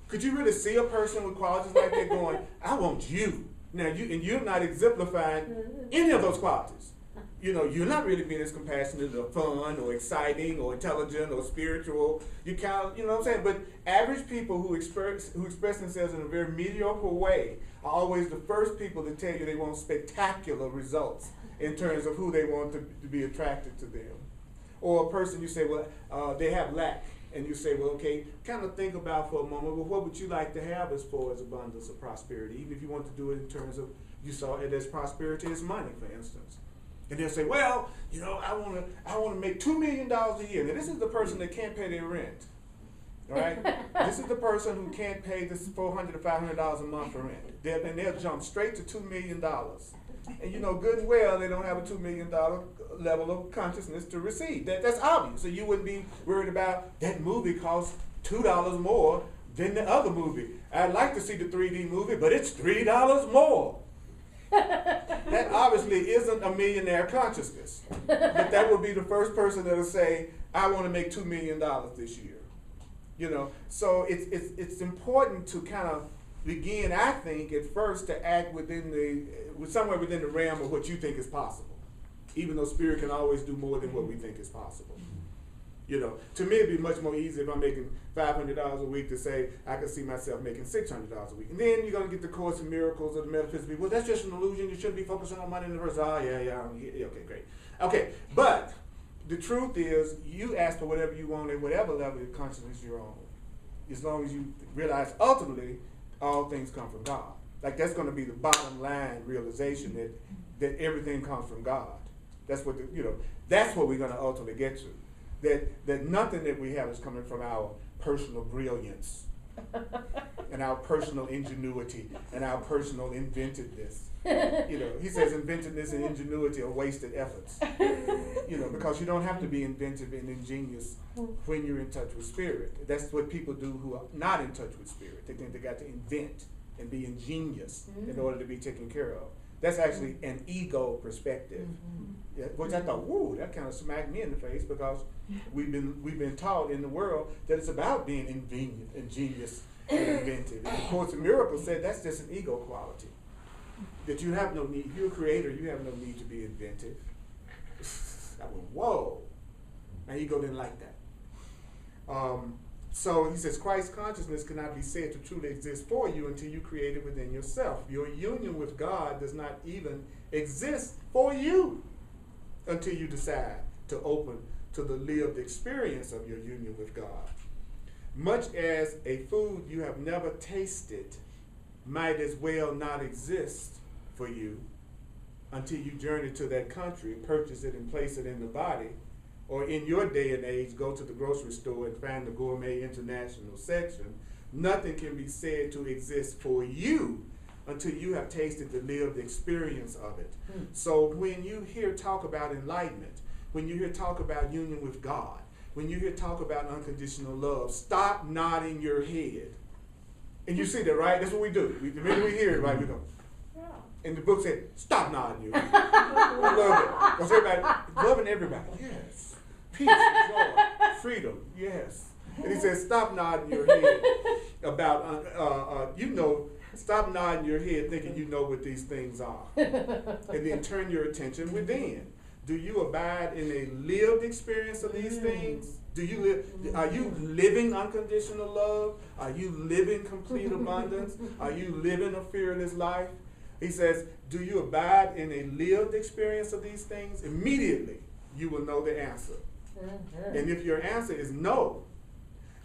Could you really see a person with qualities like that going, I want you? Now, you're not exemplifying any of those qualities. You're not really being as compassionate or fun or exciting or intelligent or spiritual. You know what I'm saying? But average people who express themselves in a very mediocre way are always the first people to tell you they want spectacular results in terms of who they want to be attracted to them. Or a person, you say, well, they have lack. And you say, well, okay, kind of think about for a moment, well, what would you like to have as far as abundance or prosperity? Even if you want to do it in terms of, you saw it as prosperity as money, for instance. And they'll say, well, you know, I want to make $2 million a year. Now, this is the person that can't pay their rent. All right? This is the person who can't pay this $400 to $500 a month for rent. And they'll jump straight to $2 million. And you know good and well they don't have a $2 million level of consciousness to receive. That's obvious. So you wouldn't be worried about that movie costs $2 more than the other movie. I'd like to see the 3D movie, but it's $3 more. That obviously isn't a millionaire consciousness. But that would be the first person that'll say, I want to make $2 million this year. You know, so it's important to kind of begin, I think, at first to act somewhere within the realm of what you think is possible. Even though spirit can always do more than what we think is possible. You know, to me it'd be much more easy if I'm making $500 a week to say I could see myself making $600 a week. And then you're going to get the Course in Miracles or the metaphysics. Well, that's just an illusion. You shouldn't be focusing on money in the verse. Oh, yeah, okay, great. Okay, but the truth is you ask for whatever you want at whatever level of consciousness you're on. As long as you realize ultimately all things come from God. Like that's going to be the bottom line realization that everything comes from God. That's what that's what we're going to ultimately get to. That nothing that we have is coming from our personal brilliance and our personal ingenuity and our personal inventiveness. You know, he says inventiveness and ingenuity are wasted efforts. You know, because you don't have to be inventive and ingenious when you're in touch with spirit. That's what people do who are not in touch with spirit. They think they got to invent and be ingenious in order to be taken care of. That's actually an ego perspective. Yeah, which I thought, whoa, that kind of smacked me in the face because we've been taught in the world that it's about being ingenious and inventive. And the Course in Miracles said that's just an ego quality. That you have no need, if you're a creator, you have no need to be inventive. I went, whoa. My ego didn't like that. So he says, Christ's consciousness cannot be said to truly exist for you until you create it within yourself. Your union with God does not even exist for you until you decide to open to the lived experience of your union with God. Much as a food you have never tasted might as well not exist for you until you journey to that country, purchase it and place it in the body, or in your day and age, go to the grocery store and find the gourmet international section. Nothing can be said to exist for you until you have tasted the lived experience of it. So when you hear talk about enlightenment, when you hear talk about union with God, when you hear talk about unconditional love, stop nodding your head. And you see that, right? That's what we do. The minute we hear it, right, we go. And the book said, stop nodding your head. I love it. Because everybody, loving everybody, yes. Peace, joy, freedom, yes. And he says, stop nodding your head about, stop nodding your head thinking you know what these things are. And then turn your attention within. Do you abide in a lived experience of these things? Are you living unconditional love? Are you living complete abundance? Are you living a fearless life? He says, do you abide in a lived experience of these things? Immediately, you will know the answer. And if your answer is no,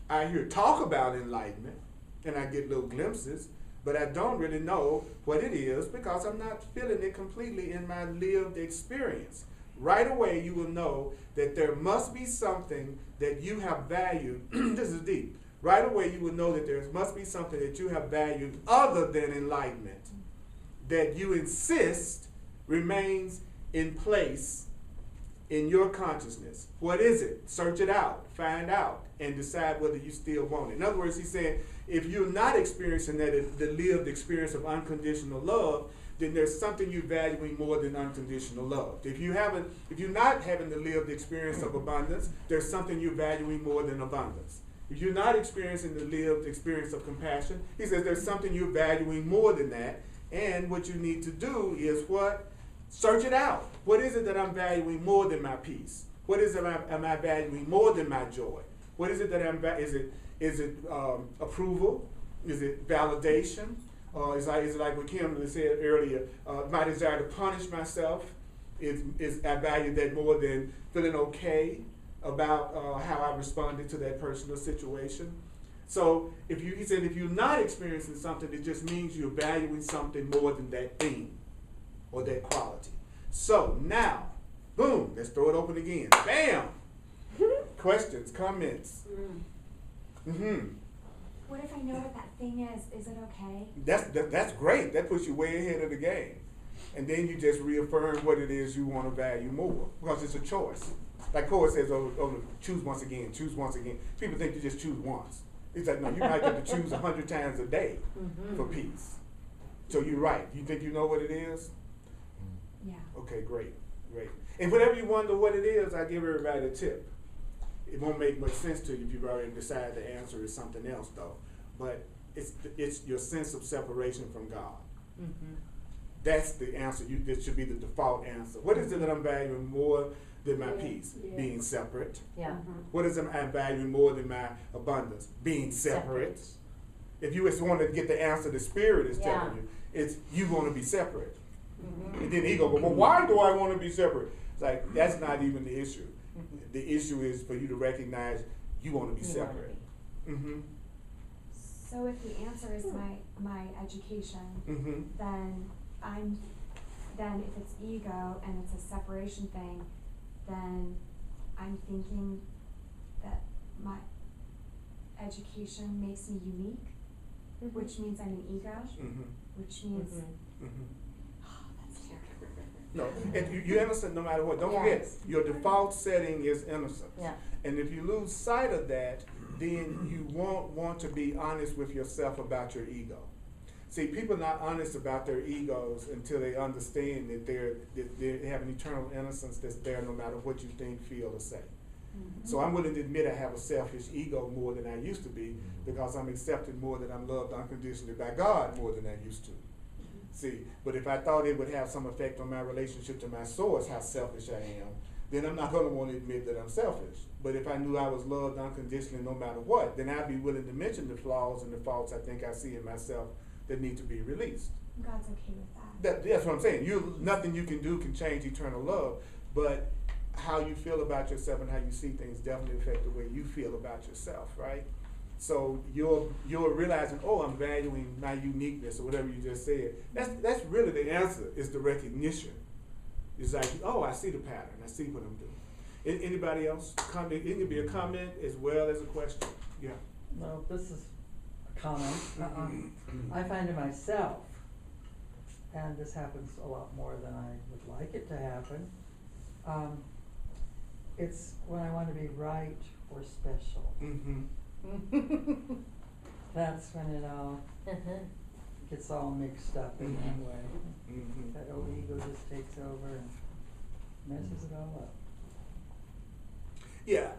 I hear talk about enlightenment, and I get little glimpses, but I don't really know what it is because I'm not feeling it completely in my lived experience. Right away, you will know that there must be something that you have valued. This is deep. Right away, you will know that there must be something that you have valued other than enlightenment, that you insist remains in place in your consciousness. What is it? Search it out, find out, and decide whether you still want it. In other words, he's saying, if you're not experiencing the lived experience of unconditional love, then there's something you're valuing more than unconditional love. If you're not having the lived experience of abundance, there's something you're valuing more than abundance. If you're not experiencing the lived experience of compassion, he says there's something you're valuing more than that. And what you need to do is what? Search it out. What is it that I'm valuing more than my peace? What is it am I valuing more than my joy? What is it that is it approval? Is it validation? Is it like what Kim said earlier, my desire to punish myself? I value that more than feeling okay about how I responded to that personal situation. So he said if you're not experiencing something, it just means you're valuing something more than that thing or that quality. So now, Boom, let's throw it open again. Bam! Questions, comments? Mm-hmm. What if I know what that thing is? Is it okay? That's great. That puts you way ahead of the game. And then you just reaffirm what it is you want to value more, because it's a choice. Like Cole says, choose once again, choose once again. People think you just choose once. It's like, no, you might get to choose 100 times a day for peace. So you're right. You think you know what it is? Yeah. Okay, great. And whatever you wonder what it is, I give everybody a tip. It won't make much sense to you if you've already decided the answer is something else, though. But it's your sense of separation from God. That's the answer. That should be the default answer. What is it that I'm valuing more than my peace? Yeah. Being separate. Yeah. What is it I'm valuing more than my abundance? Being separate. If you just want to get the answer the Spirit is telling you, it's you want to be separate. And then he goes, well, why do I want to be separate? It's like, that's not even the issue. The issue is for you to recognize you want to be separate. So if the answer is my education, then if it's ego and it's a separation thing, then I'm thinking that my education makes me unique, which means I'm an ego, which means that's terrible. No, and you're innocent no matter what. Don't forget, your default setting is innocence. Yeah. And if you lose sight of that, then you won't want to be honest with yourself about your ego. See, people are not honest about their egos until they understand that they have an eternal innocence that's there no matter what you think, feel, or say. So I'm willing to admit I have a selfish ego more than I used to be, because I'm accepted more than I'm loved unconditionally by God more than I used to. See, but if I thought it would have some effect on my relationship to my source, how selfish I am, then I'm not going to want to admit that I'm selfish. But if I knew I was loved unconditionally no matter what, then I'd be willing to mention the flaws and the faults I think I see in myself that need to be released. God's okay with that. That's what I'm saying. Nothing you can do can change eternal love, but how you feel about yourself and how you see things definitely affect the way you feel about yourself, right? So you're realizing, oh, I'm valuing my uniqueness or whatever you just said. That's really the answer, is the recognition. It's like, oh, I see the pattern. I see what I'm doing. Anybody else? Comment? It can be a comment as well as a question. Yeah. No, this is a comment. I find in myself, and this happens a lot more than I would like it to happen, it's when I want to be right or special. That's when it all gets all mixed up in one way. That old ego just takes over and messes it all up. Yeah.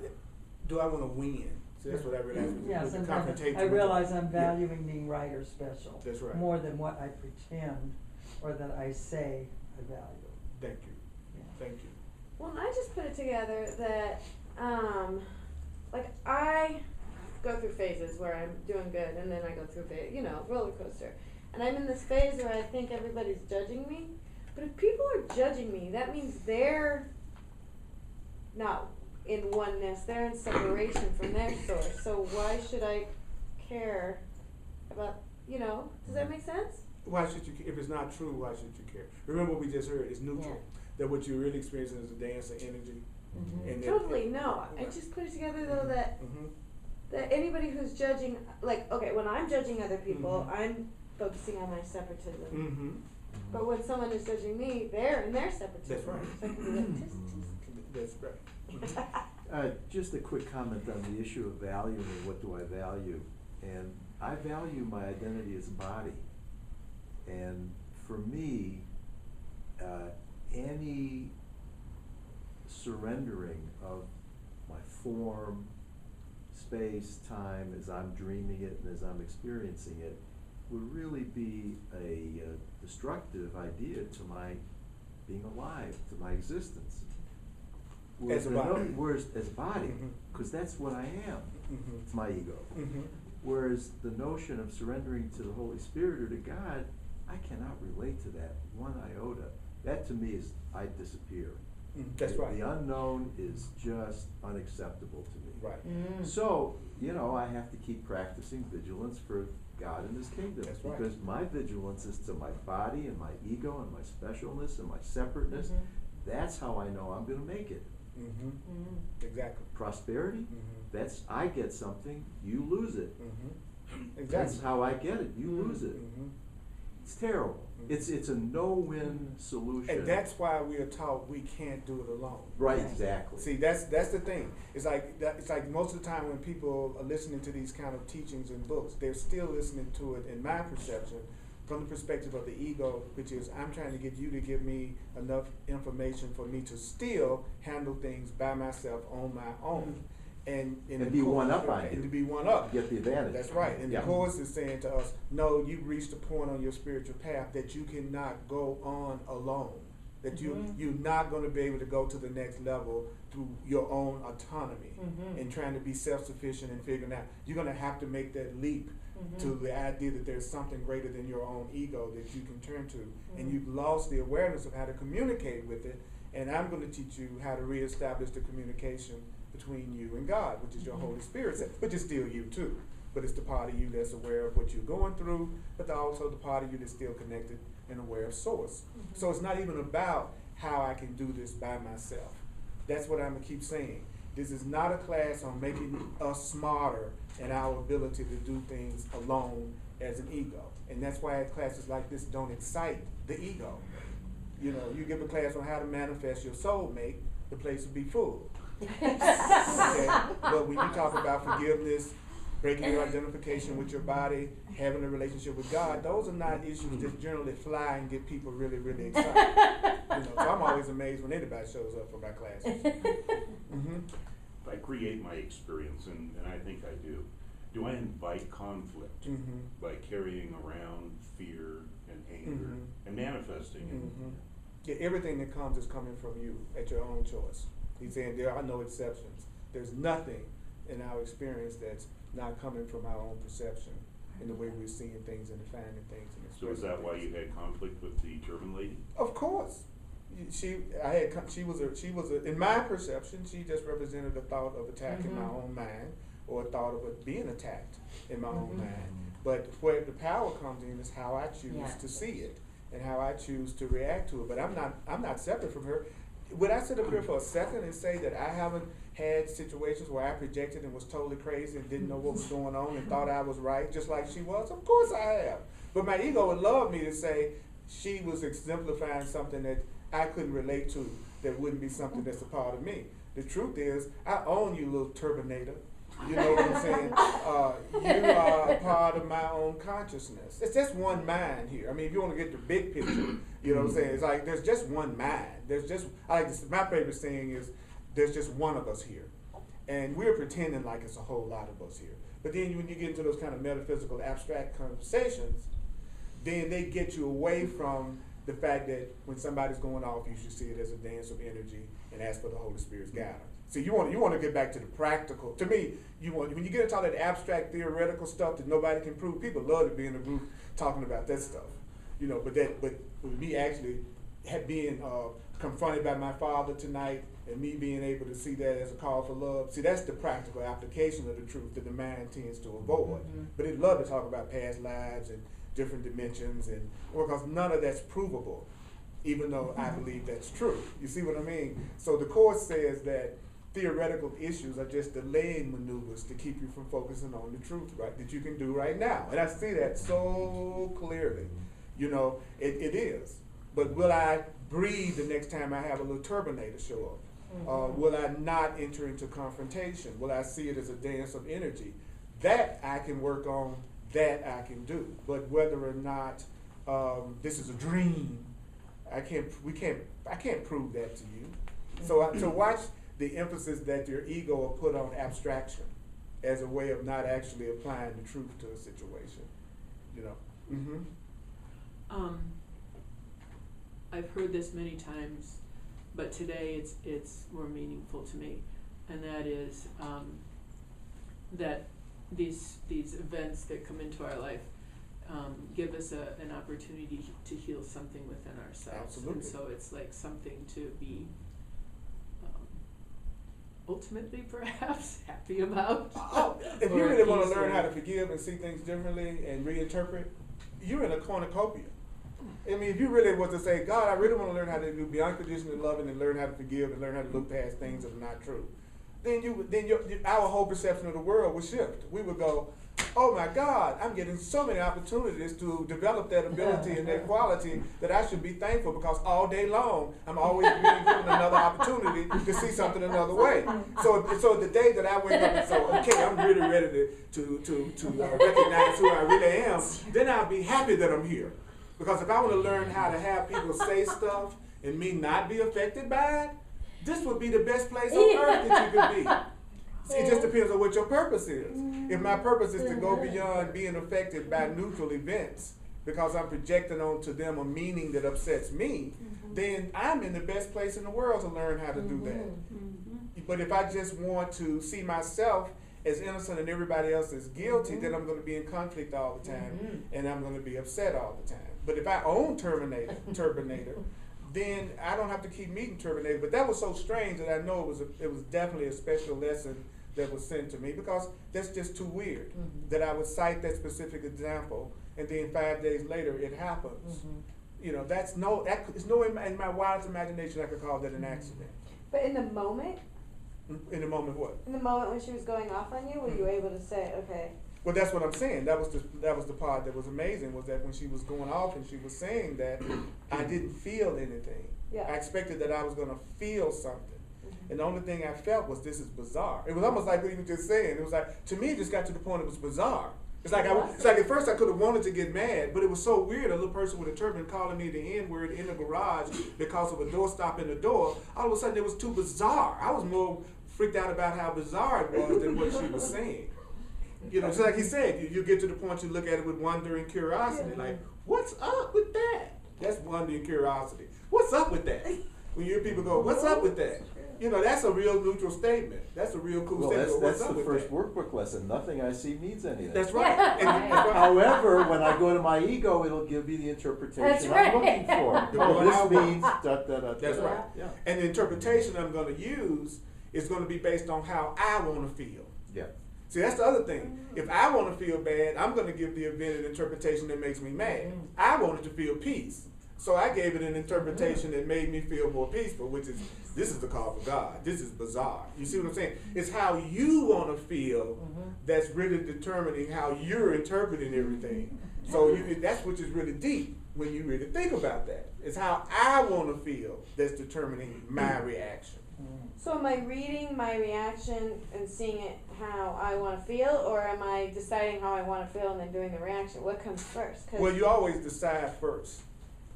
Do I want to win? So that's what I realized. Yeah, with the sometimes confrontation I with the- realize I'm valuing being right or special. That's right. More than what I pretend or that I say I value. Thank you. Yeah. Thank you. Well, I just put it together that, like, I go through phases where I'm doing good, and then I go through roller coaster. And I'm in this phase where I think everybody's judging me. But if people are judging me, that means they're not in oneness. They're in separation from their source. So why should I care about, does that make sense? Why should you, if it's not true, why should you care? Remember what we just heard, it's neutral. Yeah. That what you're really experiencing is a dance of energy. And that- Totally, no. I just put it together though that anybody who's judging, like, okay, when I'm judging other people, I'm focusing on my separatism. But when someone is judging me, they're in their separatism. That's right. So I can be like, tisk, tisk. That's right. Just a quick comment on the issue of value and what do I value. And I value my identity as a body. And for me, any surrendering of my form, space, time, as I'm dreaming it and as I'm experiencing it, would really be a destructive idea to my being alive, to my existence. As a body. Whereas as a body, because that's what I am. It's my ego. Whereas the notion of surrendering to the Holy Spirit or to God, I cannot relate to that one iota. That to me is, I disappear. That's right. The unknown is just unacceptable to me. Right. So, I have to keep practicing vigilance for God and His kingdom. That's right. Because my vigilance is to my body and my ego and my specialness and my separateness. that's how I know I'm gonna make it. Mm-hmm. Mm. Exactly. Prosperity, Mm-hmm. that's, I get something, you lose it. Mm-hmm. That's Exactly. how I get it, you lose it. Mm-hmm. It's terrible. It's a no-win solution. And that's why we are taught we can't do it alone. Right, exactly. See, that's the thing. It's like most of the time when people are listening to these kind of teachings and books, they're still listening to it, in my perception, from the perspective of the ego, which is I'm trying to get you to give me enough information for me to still handle things by myself on my own. And And be one up on and you. to be one up. Get the advantage. That's right. And Yeah. the Course is saying to us, no, you've reached a point on your spiritual path that you cannot go on alone. That you're not going to be able to go to the next level through your own autonomy and trying to be self-sufficient and figuring out. You're going to have to make that leap to the idea that there's something greater than your own ego that you can turn to. And you've lost the awareness of how to communicate with it. And I'm going to teach you how to reestablish the communication between you and God, which is your Holy Spirit, which is still you too. But it's the part of you that's aware of what you're going through, but also the part of you that's still connected and aware of Source. So it's not even about how I can do this by myself. That's what I'm gonna keep saying. This is not a class on making us smarter in our ability to do things alone as an ego. And that's why classes like this don't excite the ego. You know, you give a class on how to manifest your soulmate, the place will be full. Okay? But when you talk about forgiveness, breaking your identification with your body, having a relationship with God, those are not issues that generally fly and get people really, really excited. You know, so I'm always amazed when anybody shows up for my classes. If I create my experience, and I think I do I invite conflict by carrying around fear and anger and manifesting it? Yeah, everything that comes is coming from you at your own choice. He's saying there are no exceptions. There's nothing in our experience that's not coming from our own perception in the way we're seeing things and defining things. And So is that why you had conflict with the turban lady? Of course. She was in my perception, she just represented the thought of attack in my own mind, or a thought of it being attacked in my own mind. But where the power comes in is how I choose to see it and how I choose to react to it. But I'm not separate from her. Would I sit up here for a second and say that I haven't had situations where I projected and was totally crazy and didn't know what was going on and thought I was right just like she was? Of course I have. But my ego would love me to say she was exemplifying something that I couldn't relate to, that wouldn't be something that's a part of me. The truth is, I own you, little turbinator. You know what I'm saying? You are a part of my own consciousness. It's just one mind here. I mean, if you want to get the big picture, you know what I'm saying? It's like there's just one mind. There's just, I like this, my favorite saying is, there's just one of us here. And we're pretending like it's a whole lot of us here. But then when you get into those kind of metaphysical, abstract conversations, then they get you away from the fact that when somebody's going off, you should see it as a dance of energy and ask for the Holy Spirit's guidance. So you want to get back to the practical. To me, when you get into all that abstract theoretical stuff that nobody can prove, people love to be in a group talking about that stuff. You know, but with me actually being confronted by my father tonight and me being able to see that as a call for love, see, that's the practical application of the truth that the mind tends to avoid. But it love to talk about past lives and different dimensions, and because none of that's provable, even though I believe that's true. You see what I mean? So the Course says that theoretical issues are just delaying maneuvers to keep you from focusing on the truth, right, that you can do right now. And I see that so clearly. You know, it is. But will I breathe the next time I have a little turbinator show up? Will I not enter into confrontation? Will I see it as a dance of energy? That I can work on, that I can do. But whether or not this is a dream, I can't prove that to you. So to watch the emphasis that your ego will put on abstraction as a way of not actually applying the truth to a situation, you know. I've heard this many times, but today it's more meaningful to me, and that is that these events that come into our life give us an opportunity to heal something within ourselves. Absolutely. And so it's like something to be ultimately perhaps happy about. If you Or really want to easier. learn how to forgive and see things differently and reinterpret, you're in a cornucopia. I mean, if you really want to say, God, I really want to learn how to do be unconditionally loving and learn how to forgive and learn how to look past things that are not true, then our whole perception of the world would shift. We would go, oh my God, I'm getting so many opportunities to develop that ability and that quality that I should be thankful, because all day long I'm always being given another opportunity to see something another way. So the day that I wake up and say, okay, I'm really ready to recognize who I really am, then I'll be happy that I'm here. Because if I want to learn how to have people say stuff and me not be affected by it, this would be the best place on earth that you could be. It just depends on what your purpose is. If my purpose is to go beyond being affected by neutral events because I'm projecting onto them a meaning that upsets me, then I'm in the best place in the world to learn how to do that. But if I just want to see myself as innocent and everybody else is guilty, then I'm going to be in conflict all the time and I'm going to be upset all the time. But if I own Terminator, then I don't have to keep meeting Terminator. But that was so strange that I know it was definitely a special lesson that was sent to me, because that's just too weird that I would cite that specific example and then 5 days later it happens. You know, it's no in my wildest imagination I could call that an accident. But in the moment? In the moment what? In the moment when she was going off on you, were you able to say, okay? Well, that's what I'm saying. That was the part that was amazing, was that when she was going off and she was saying that, I didn't feel anything. Yeah. I expected that I was going to feel something. And the only thing I felt was, this is bizarre. It was almost like what you were just saying. It was like, to me, it just got to the point it was bizarre. It's like at first I could have wanted to get mad, but it was so weird. A little person with a turban calling me the N-word in the garage because of a doorstop in the door. All of a sudden, it was too bizarre. I was more freaked out about how bizarre it was than what she was saying. You know, just like he said, you get to the point you look at it with wonder and curiosity. Like, what's up with that? That's wonder and curiosity. What's up with that? When you hear people go, what's up with that? You know, that's a real neutral statement. That's a real cool statement. That's the first workbook lesson. Nothing I see means anything. That's right. However, when I go to my ego, it'll give me the interpretation I'm looking for. This means da-da-da-da. That's right. Yeah. And the interpretation I'm going to use is going to be based on how I want to feel. Yeah. See, that's the other thing. If I want to feel bad, I'm going to give the event an interpretation that makes me mad. I wanted to feel peace. So I gave it an interpretation that made me feel more peaceful, which is, this is the call for God. This is bizarre. You see what I'm saying? It's how you want to feel that's really determining how you're interpreting everything. So that's which is really deep when you really think about that. It's how I want to feel that's determining my reaction. So am I reading my reaction and seeing it how I want to feel, or am I deciding how I want to feel and then doing the reaction? What comes first? Well, you always decide first.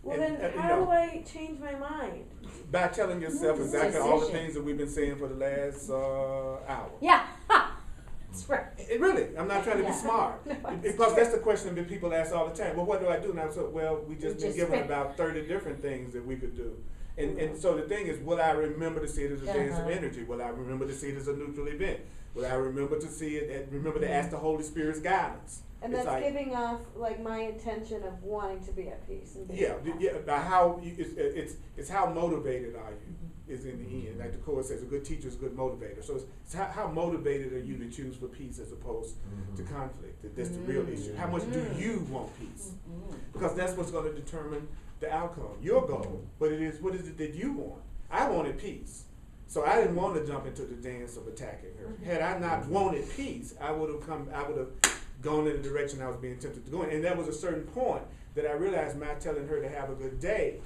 Well, And, then you how know, do I change my mind? by telling yourself exactly all the things that we've been saying for the last hour. Yeah, that's right. Really, I'm not trying to be smart. Because that's the question that people ask all the time. Well, what do I do now? So, well, we just been given about 30 different things that we could do. And so the thing is, will I remember to see it as a dance of energy? Will I remember to see it as a neutral event? Will I remember to see it and remember to ask the Holy Spirit's guidance? And It's that's like, giving off like my intention of wanting to be at peace. And by how it's how motivated are you is in the end. Like the Course says, a good teacher is a good motivator. So it's how motivated are you to choose for peace as opposed to conflict? That's the real issue. How much do you want peace? Because that's what's going to determine the outcome, your goal. But it is, what is it that you want? I wanted peace. So I didn't want to jump into the dance of attacking her. Had I not wanted peace, I would have gone in the direction I was being tempted to go in. And there was a certain point that I realized my telling her to have a good day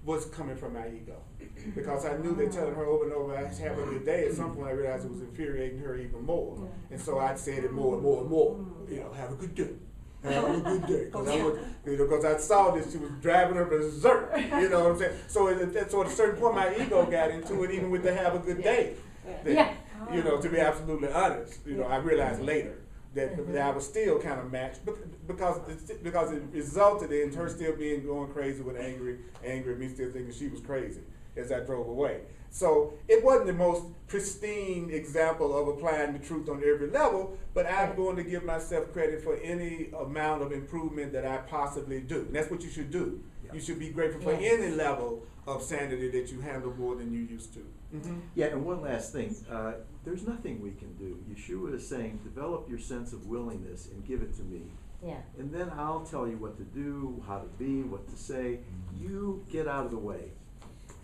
was coming from my ego. Because I knew that telling her over and over, have a good day, at some point I realized it was infuriating her even more. And so I said it more and more and more. You know, have a good day. Have a good day. Because I saw that she was driving her berserk. You know what I'm saying? So at a certain point my ego got into it, even with the have a good day thing. You know, to be absolutely honest. You know, I realized later that I was still kind of matched because it resulted in her still going crazy with angry at me, still thinking she was crazy as I drove away. So it wasn't the most pristine example of applying the truth on every level, but I'm going to give myself credit for any amount of improvement that I possibly do. And that's what you should do. Yeah. You should be grateful for any level of sanity that you handle more than you used to. Yeah, and one last thing. There's nothing we can do. Yeshua is saying, develop your sense of willingness and give it to me, Yeah. And then I'll tell you what to do, how to be, what to say. You get out of the way.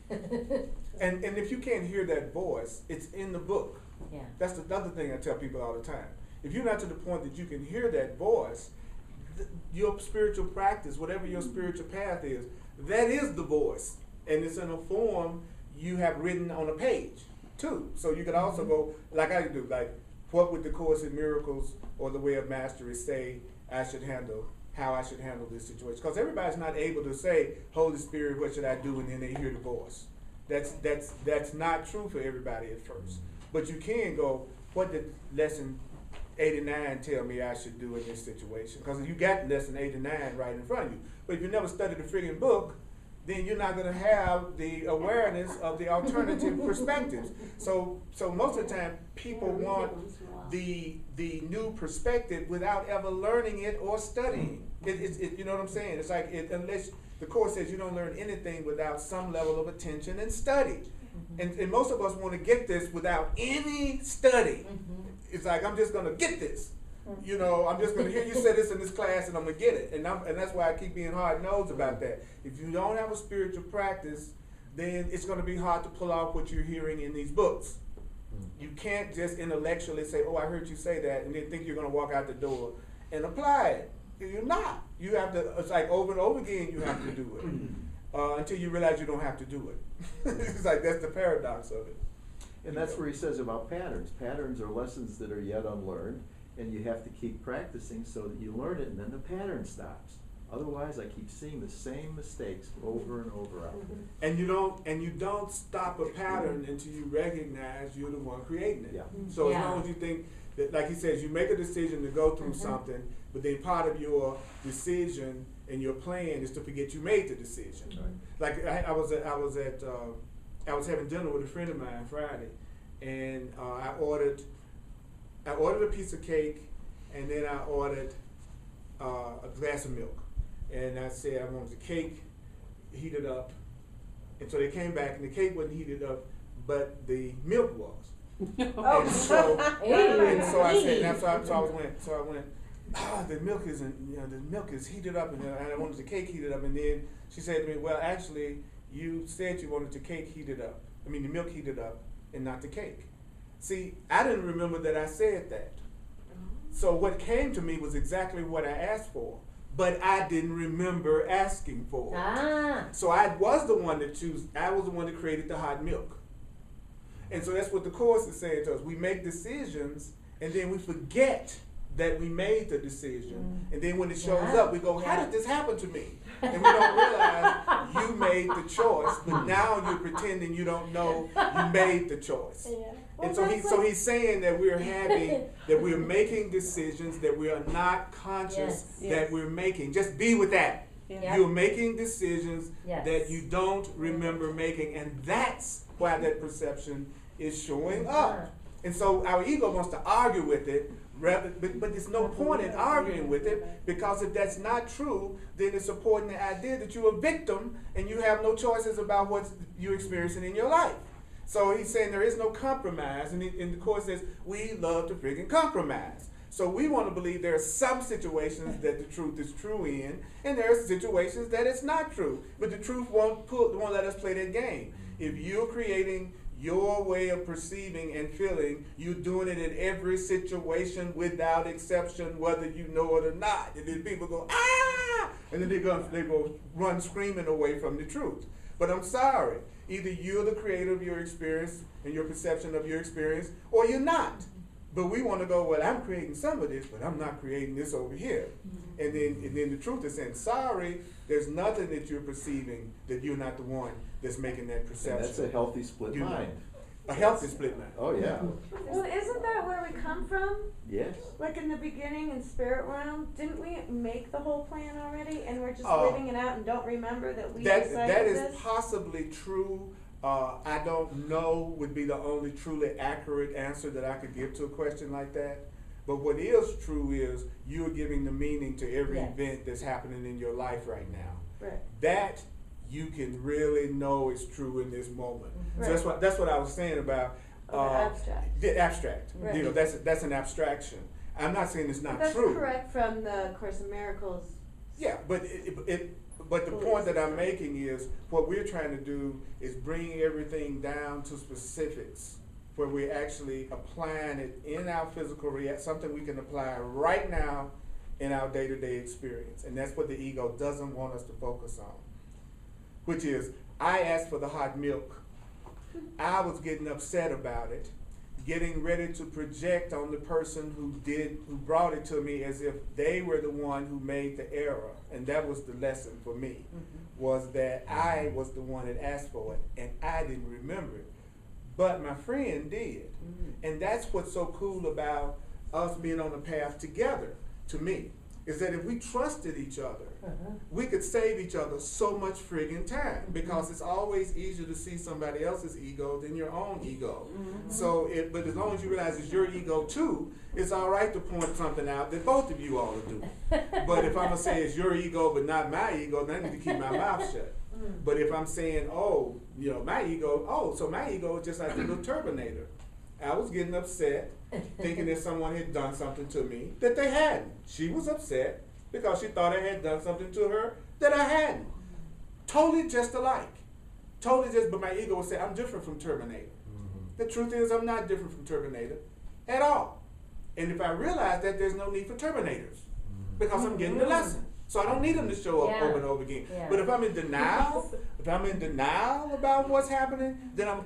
And if you can't hear that voice, it's in the book. Yeah. That's the other thing I tell people all the time. If you're not to the point that you can hear that voice, your spiritual practice, whatever your spiritual path is, that is the voice. And it's in a form you have written on a page, too. So you could also go, like I do, like, what would the Course in Miracles or the Way of Mastery say how I should handle this situation? Because everybody's not able to say, Holy Spirit, what should I do? And then they hear the voice. That's not true for everybody at first. But you can go, what did lesson 89 tell me I should do in this situation? Because you got lesson 89 right in front of you. But if you never studied the friggin' book, then you're not going to have the awareness of the alternative perspectives. So most of the time, people want the new perspective without ever learning it or studying. You know what I'm saying? It's like, unless the Course says you don't learn anything without some level of attention and study. And most of us want to get this without any study. It's like, I'm just going to get this. You know, I'm just going to hear you say this in this class and I'm going to get it. And that's why I keep being hard-nosed about that. If you don't have a spiritual practice, then it's going to be hard to pull off what you're hearing in these books. You can't just intellectually say, oh, I heard you say that, and then think you're going to walk out the door and apply it. You're not. You have to, it's like over and over again you have to do it until you realize you don't have to do it. It's like, that's the paradox of it. And that's where he says about patterns. Patterns are lessons that are yet unlearned, and you have to keep practicing so that you learn it, and then the pattern stops. Otherwise, I keep seeing the same mistakes over and over out there. And you don't stop a pattern until you recognize you're the one creating it. Yeah. So as long as you think that, like he says, you make a decision to go through something, but then part of your decision and your plan is to forget you made the decision. Like I was having dinner with a friend of mine Friday, and I ordered a piece of cake, and then I ordered a glass of milk. And I said I wanted the cake heated up. And so they came back, and the cake wasn't heated up, but the milk was. And so I said, so I went, the milk isn't, the milk is heated up, and I wanted the cake heated up. And then she said to me, well, actually, you said you wanted the cake heated up. I mean, the milk heated up, and not the cake. See, I didn't remember that I said that. So what came to me was exactly what I asked for, but I didn't remember asking for it. So I was the one that created the hot milk. And so that's what the Course is saying to us. We make decisions, and then we forget that we made the decision. And then when it shows up, we go, how did this happen to me? And we don't realize you made the choice, but now you're pretending you don't know you made the choice. And so he's saying that we're making decisions that we are not conscious that we're making. Just be with that. You're making decisions that you don't remember making, and that's why that perception is showing up. And so our ego wants to argue with it, but there's no point in arguing with it, because if that's not true, then it's supporting the idea that you're a victim and you have no choices about what you're experiencing in your life. So he's saying there is no compromise, and the Course says we love to friggin' compromise. So we want to believe there are some situations that the truth is true in, and there are situations that it's not true. But the truth won't let us play that game. If you're creating your way of perceiving and feeling, you're doing it in every situation without exception, whether you know it or not. And then people go, ah! And then they go run screaming away from the truth. But I'm sorry. Either you're the creator of your experience and your perception of your experience, or you're not. But we want to go, well, I'm creating some of this, but I'm not creating this over here. And then the truth is saying, sorry, there's nothing that you're perceiving that you're not the one that's making that perception. And that's a healthy split mind. A healthy split mind. Oh, yeah. Well, isn't that where we come from? Yes. Like in the beginning in spirit realm, didn't we make the whole plan already, and we're just living it out and don't remember that we decided that is this? possibly true. I don't know would be the only truly accurate answer that I could give to a question like that. But what is true is you're giving the meaning to every event that's happening in your life right now. Right. That you can really know is true in this moment. Right. So that's what I was saying about abstract. the abstract. Right. You know, that's an abstraction. I'm not saying it's not That's true. correct from the Course in Miracles. Yeah, but but the point that I'm making is what we're trying to do is bring everything down to specifics, where we're actually applying it in our physical something we can apply right now in our day-to-day experience, and that's what the ego doesn't want us to focus on. Which is, I asked for the hot milk. I was getting upset about it, getting ready to project on the person who brought it to me as if they were the one who made the error. And that was the lesson for me, was that I was the one that asked for it, and I didn't remember it. But my friend did. And that's what's so cool about us being on the path together, to me, is that if we trusted each other, we could save each other so much friggin' time, because it's always easier to see somebody else's ego than your own ego. So, but as long as you realize it's your ego too, it's all right to point something out that both of you all are doing. But if I'm gonna say it's your ego but not my ego, then I need to keep my mouth shut. But if I'm saying, oh, you know, my ego, so my ego is just like the little Terminator. I was getting upset, thinking that someone had done something to me that they hadn't. She was upset because she thought I had done something to her that I hadn't. Totally just alike. Totally just, but my ego would say, I'm different from Terminator. The truth is, I'm not different from Terminator at all. And if I realize that, there's no need for Terminators, because I'm getting the lesson. So I don't need them to show up over and over again. But if I'm in denial, about what's happening, then I'm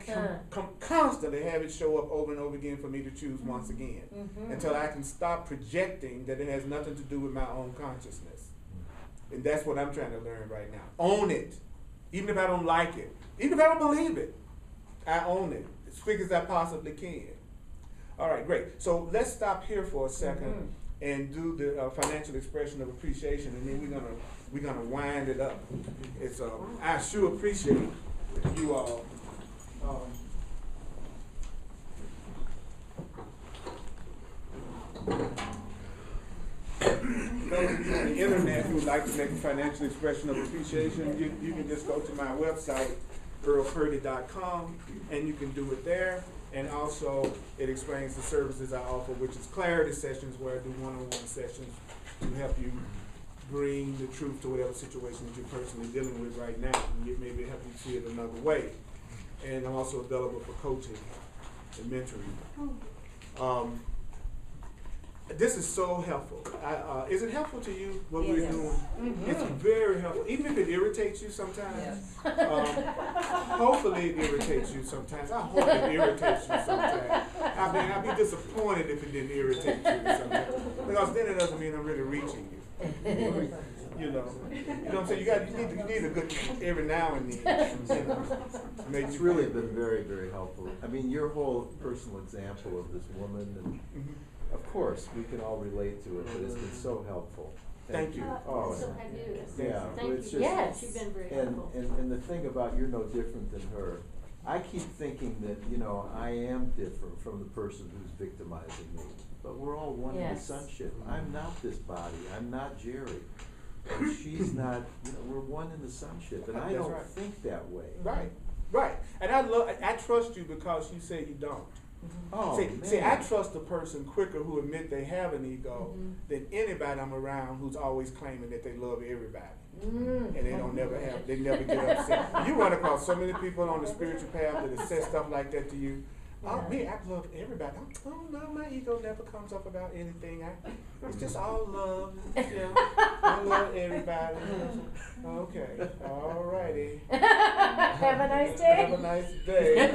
constantly have it show up over and over again for me to choose once again, until I can stop projecting that it has nothing to do with my own consciousness. And that's what I'm trying to learn right now. Own it. Even if I don't like it. Even if I don't believe it. I own it as quick as I possibly can. All right, great. So let's stop here for a second and do the financial expression of appreciation, and then we're gonna wind it up. It's I sure appreciate you all. Those of you on the internet who would like to make a financial expression of appreciation, you can just go to my website, earlpurdy.com, and you can do it there. And also, it explains the services I offer, which is clarity sessions, where I do one-on-one sessions to help you bring the truth to whatever situation that you're personally dealing with right now, and maybe help you see it another way. And I'm also available for coaching and mentoring. This is so helpful. Is it helpful to you, what we're doing? It's very helpful, even if it irritates you sometimes. Hopefully it irritates you sometimes. I hope it irritates you sometimes. I'd be disappointed if it didn't irritate you sometimes, because then it doesn't mean I'm really reaching you. You know what I'm saying? You need a good every now and then. It's really been very, very helpful. I mean, your whole personal example of this woman, and of course, we can all relate to it, but it's been so helpful. Thank you. Oh, So have you. yeah, Thank it's you. just, Yes. You've been very helpful. and the thing about you're no different than her. I keep thinking that, you know, I am different from the person who's victimizing me, but we're all one in the Yes. sonship. I'm not this body. I'm not Jerry. And she's not, you know, we're one in the sonship, and I That's don't right. think that way. Right. And I trust you because you say you don't. Oh, See, man. I trust a person quicker who admit they have an ego than anybody I'm around who's always claiming that they love everybody. And they never get upset. You run across so many people on the spiritual path that have said stuff like that to you. Oh, me, I love everybody. Oh no, my ego never comes up about anything. It's just all love. I love everybody. Okay, all righty. Have a nice day. Have a nice day.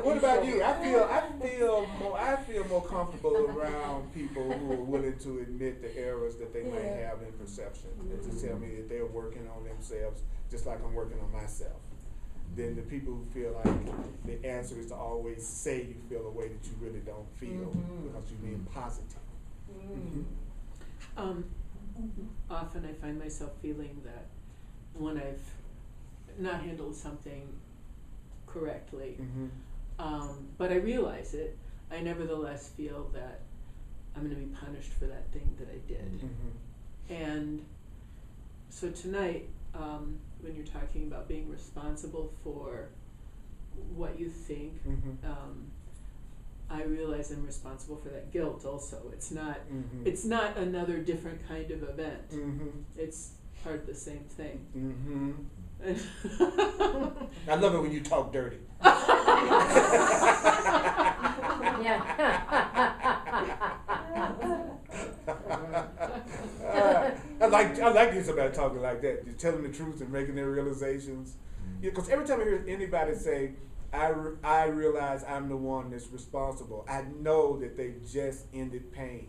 What about you? I feel more comfortable around people who are willing to admit the errors that they might have in perception, and to tell me that they're working on themselves just like I'm working on myself. Than the people who feel like the answer is to always say you feel a way that you really don't feel because you're being positive. Often I find myself feeling that when I've not handled something correctly, but I realize it, I nevertheless feel that I'm going to be punished for that thing that I did. And so tonight, when you're talking about being responsible for what you think, I realize I'm responsible for that guilt also. It's not, Mhm. it's not another different kind of event. Mhm. It's part of the same thing. Mhm. I love it when you talk dirty. I like hearing somebody talking like that, just telling the truth and making their realizations. Yeah, because every time I hear anybody say, I realize I'm the one that's responsible, I know that they just ended pain,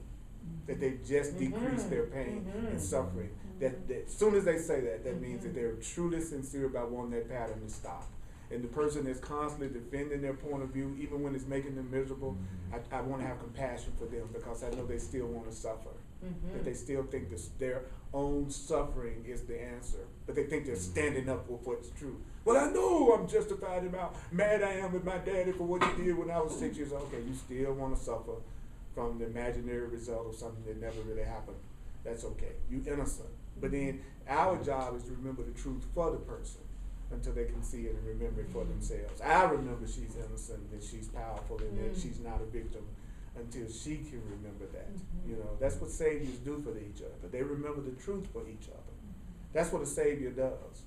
that they just decreased their pain and suffering. That as soon as they say that, that means that they're truly sincere about wanting that pattern to stop. And the person that's constantly defending their point of view, even when it's making them miserable, I want to have compassion for them because I know they still want to suffer. That they still think this, their own suffering is the answer. But they think they're standing up for what's true. Well, I know I'm justified in how mad I am with my daddy for what he did when I was 6 years old. Okay, you still want to suffer from the imaginary result of something that never really happened. That's okay. You're innocent. But then our job is to remember the truth for the person until they can see it and remember it for themselves. I remember she's innocent, that she's powerful, and that she's not a victim until she can remember that. You know, that's what saviors do for each other. They remember the truth for each other. That's what a savior does.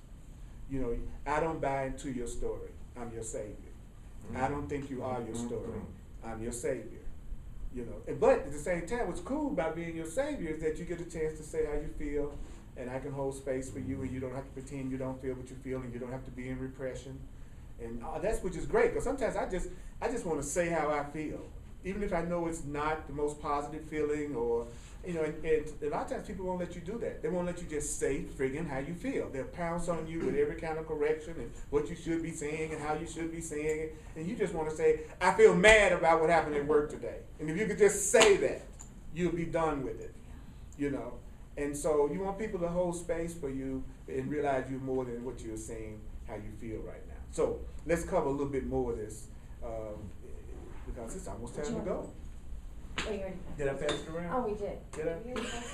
You know, I don't buy into your story. I'm your savior. I don't think you are your story. I'm your savior. You know, but at the same time, what's cool about being your savior is that you get a chance to say how you feel, and I can hold space for you, and you don't have to pretend you don't feel what you feel, and you don't have to be in repression, and that's which is great. Because sometimes I just want to say how I feel, even if I know it's not the most positive feeling, or you know, and a lot of times people won't let you do that. They won't let you just say friggin' how you feel. They'll pounce on you with every kind of correction and what you should be saying and how you should be saying it, and you just want to say, I feel mad about what happened at work today. And if you could just say that, you'll be done with it, you know. And so you want people to hold space for you and realize you're more than what you're saying, how you feel right now. So let's cover a little bit more of this because it's almost time to go. Oh, you already passed. Did I pass it around? Oh, we did. Did I?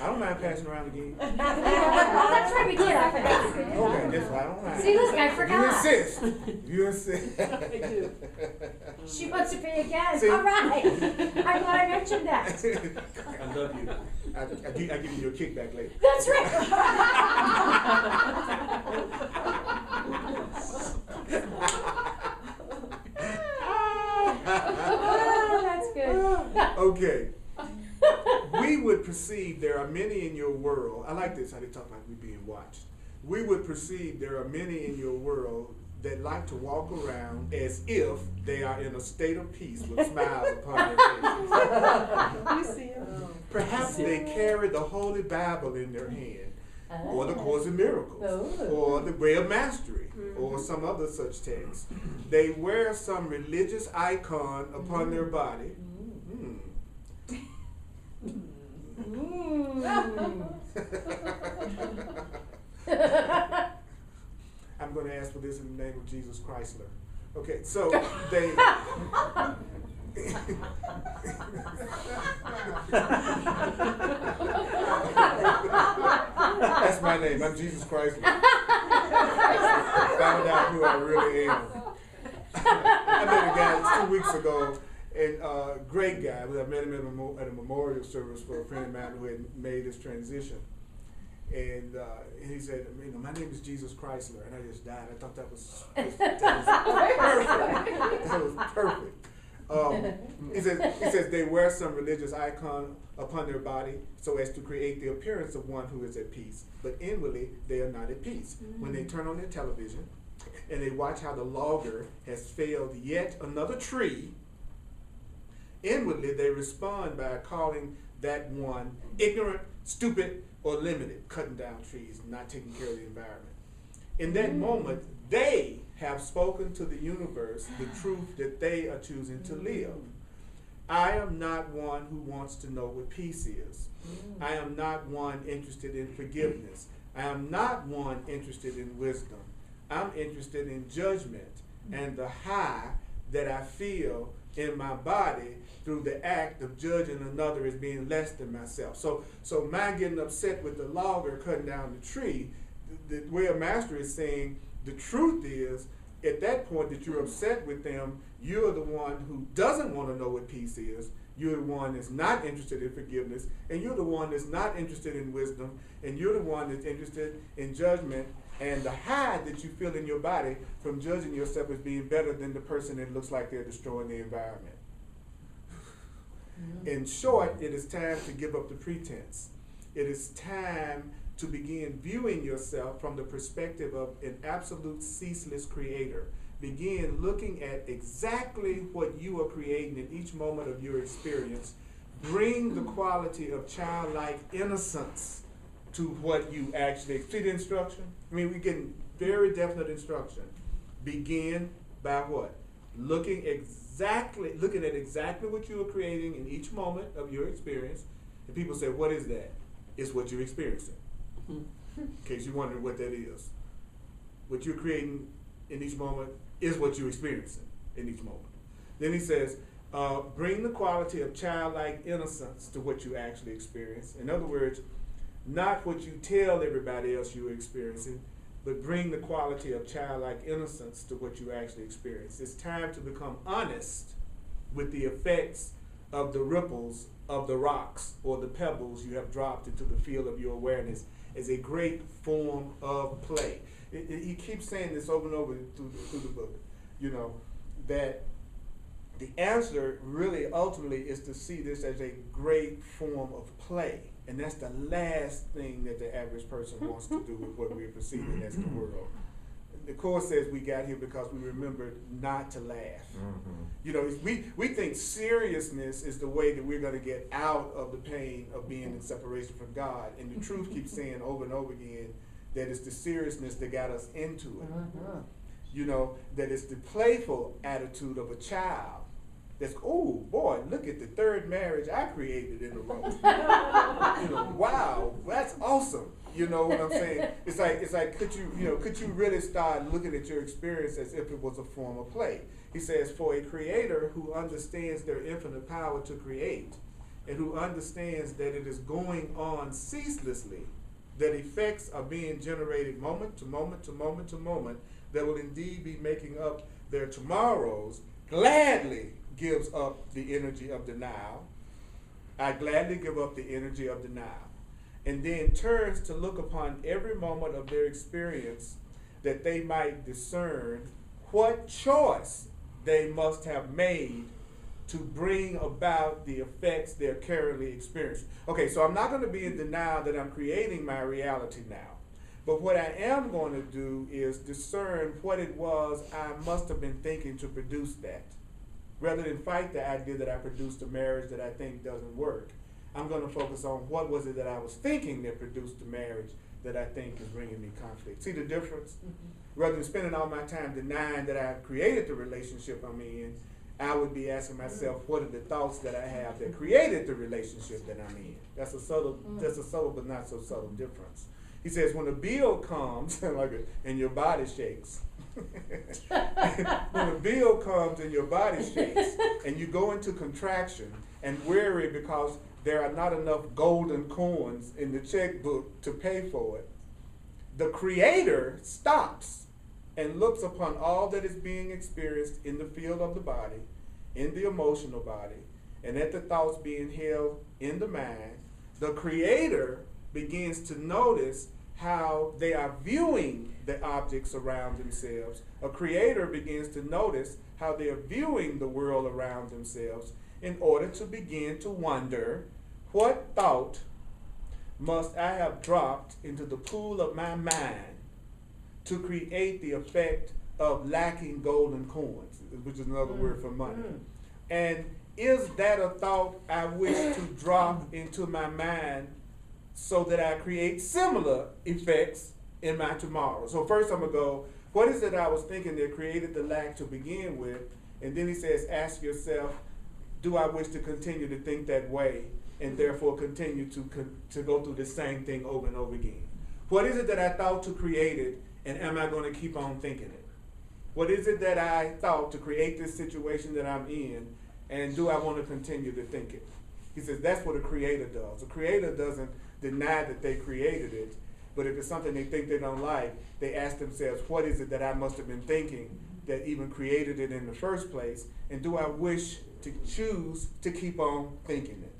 I don't mind passing around again. Oh, that's right, we did. I forgot. Okay, that's why I don't mind. See, listen, I forgot. You insist. You insist. I do. She wants to pay again. See? All right. I'm glad I mentioned that. I love you. I give you your kickback later. That's right. Oh, that's good. Okay. We would perceive there are many in your world. I like this, how they talk like we being watched. We would perceive there are many in your world that like to walk around as if they are in a state of peace with smiles upon their faces. You see him? Perhaps they carry the Holy Bible in their hand, or the Course in Miracles, or the Way of Mastery, or some other such text. They wear some religious icon upon their body. I'm going to ask for this in the name of Jesus Chrysler. Okay, so they... That's my name. I'm Jesus Chrysler. Found out who I really am. I met a guy 2 weeks ago, and great guy. I met him at a memorial service for a friend of mine who had made this transition. And he said, you know, my name is Jesus Chrysler, and I just died. I thought that was perfect. That was perfect. He says they wear some religious icon upon their body so as to create the appearance of one who is at peace. But inwardly, they are not at peace. When they turn on their television and they watch how the logger has felled yet another tree, inwardly they respond by calling that one ignorant, stupid, or limited, cutting down trees, not taking care of the environment. In that moment, they have spoken to the universe the truth that they are choosing to live. I am not one who wants to know what peace is. I am not one interested in forgiveness. I am not one interested in wisdom. I'm interested in judgment and the high that I feel in my body through the act of judging another as being less than myself. So my getting upset with the logger cutting down the tree, the way a master is saying, the truth is, at that point that you're upset with them, You're the one who doesn't want to know what peace is. You're the one that's not interested in forgiveness, and you're the one that's not interested in wisdom, and you're the one that's interested in judgment and the high that you feel in your body from judging yourself as being better than the person that looks like they're destroying the environment. In short, it is time to give up the pretense. It is time to begin viewing yourself from the perspective of an absolute ceaseless creator. Begin looking at exactly what you are creating in each moment of your experience. Bring the quality of childlike innocence to what you actually see the instruction. I mean, we're getting very definite instruction. Begin by what? Looking at exactly what you are creating in each moment of your experience. And people say, what is that? It's what you're experiencing. In case you're wondering what that is. What you're creating in each moment is what you're experiencing in each moment. Then he says, bring the quality of childlike innocence to what you actually experience. In other words, not what you tell everybody else you're experiencing, but bring the quality of childlike innocence to what you actually experience. It's time to become honest with the effects of the ripples of the rocks or the pebbles you have dropped into the field of your awareness as a great form of play. He keeps saying this over and over through the book, that the answer really ultimately is to see this as a great form of play. And that's the last thing that the average person wants to do with what we're perceiving as the world. The Course says we got here because we remembered not to laugh. We think seriousness is the way that we're going to get out of the pain of being in separation from God. And the truth keeps saying over and over again that it's the seriousness that got us into it. That it's the playful attitude of a child. That's, oh boy, look at the third marriage I created in a row. Wow, that's awesome. You know what I'm saying? It's like could you really start looking at your experience as if it was a form of play? He says, for a creator who understands their infinite power to create, and who understands that it is going on ceaselessly, that effects are being generated moment to moment to moment to moment, that will indeed be making up their tomorrows, gladly gives up the energy of denial. I gladly give up the energy of denial. And then turns to look upon every moment of their experience that they might discern what choice they must have made to bring about the effects they're currently experiencing. Okay, so I'm not going to be in denial that I'm creating my reality now. But what I am going to do is discern what it was I must have been thinking to produce that. Rather than fight the idea that I produced a marriage that I think doesn't work, I'm going to focus on what was it that I was thinking that produced the marriage that I think is bringing me conflict. See the difference? Mm-hmm. Rather than spending all my time denying that I created the relationship I'm in, I would be asking myself, what are the thoughts that I have that created the relationship that I'm in? That's a subtle but not so subtle difference. He says, when a bill comes, and your body shakes, when a bill comes and your body shakes, and you go into contraction and worry because there are not enough golden coins in the checkbook to pay for it, the Creator stops and looks upon all that is being experienced in the field of the body, in the emotional body, and at the thoughts being held in the mind. The Creator begins to notice how they are viewing the objects around themselves. A creator begins to notice how they are viewing the world around themselves in order to begin to wonder, what thought must I have dropped into the pool of my mind to create the effect of lacking golden coins, which is another word for money. And is that a thought I wish to drop into my mind so that I create similar effects in my tomorrow? So first I'm going to go, what is it I was thinking that created the lack to begin with? And then he says, ask yourself, do I wish to continue to think that way and therefore continue to go through the same thing over and over again? What is it that I thought to create it, and am I going to keep on thinking it? What is it that I thought to create this situation that I'm in, and do I want to continue to think it? He says that's what a creator does. A creator doesn't deny that they created it, but if it's something they think they don't like, they ask themselves, what is it that I must have been thinking that even created it in the first place? And do I wish to choose to keep on thinking it?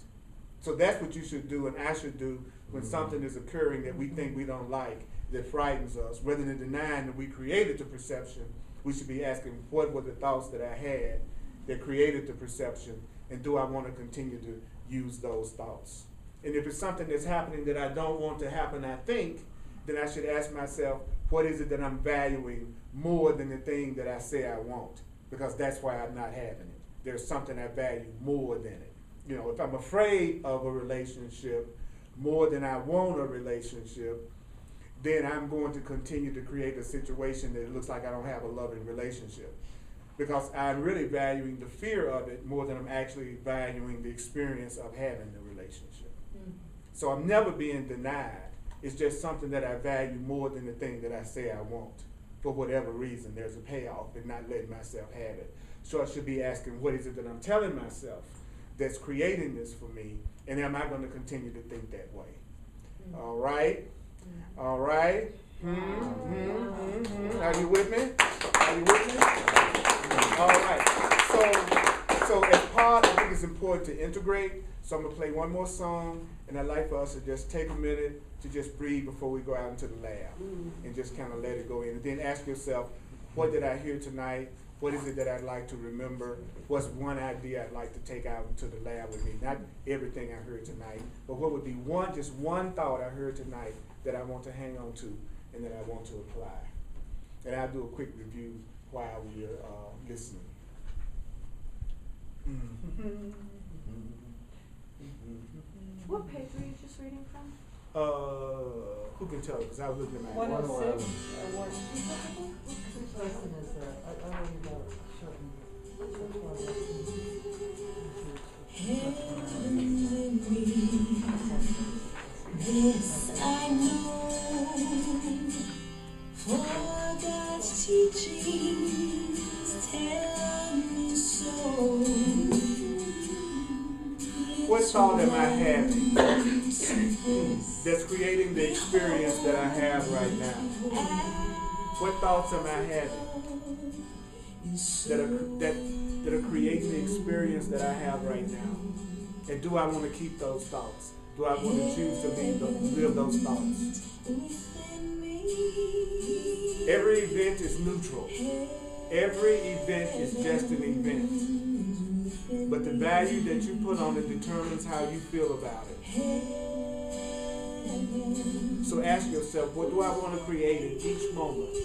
So that's what you should do and I should do when something is occurring that we think we don't like, that frightens us. Rather than denying that we created the perception, we should be asking, what were the thoughts that I had that created the perception, and do I want to continue to use those thoughts? And if it's something that's happening that I don't want to happen, I think, then I should ask myself, what is it that I'm valuing more than the thing that I say I want? Because that's why I'm not having it. There's something I value more than it. You know, if I'm afraid of a relationship more than I want a relationship, then I'm going to continue to create a situation that it looks like I don't have a loving relationship. Because I'm really valuing the fear of it more than I'm actually valuing the experience of having the relationship. So I'm never being denied. It's just something that I value more than the thing that I say I want. For whatever reason, there's a payoff in not letting myself have it. So I should be asking, what is it that I'm telling myself that's creating this for me? And am I going to continue to think that way? All right? All right? Are you with me? Are you with me? All right. So as part, I think it's important to integrate. So I'm going to play one more song, and I'd like for us to just take a minute to just breathe before we go out into the lab and just kind of let it go in. And then ask yourself, what did I hear tonight? What is it that I'd like to remember? What's one idea I'd like to take out into the lab with me? Not everything I heard tonight, but what would be just one thought I heard tonight that I want to hang on to and that I want to apply. And I'll do a quick review while we're listening. What page were you just reading from? Who can tell? Because I was looking at my 106 or 1. Which lesson is that? I already got it. This I know, for God's teachings tell me so. What thought am I having that's creating the experience that I have right now? What thoughts am I having that are creating the experience that I have right now? And do I want to keep those thoughts? Do I want to choose to live those thoughts? Every event is neutral. Every event is just an event. But the value that you put on it determines how you feel about it. So ask yourself, what do I want to create in each moment?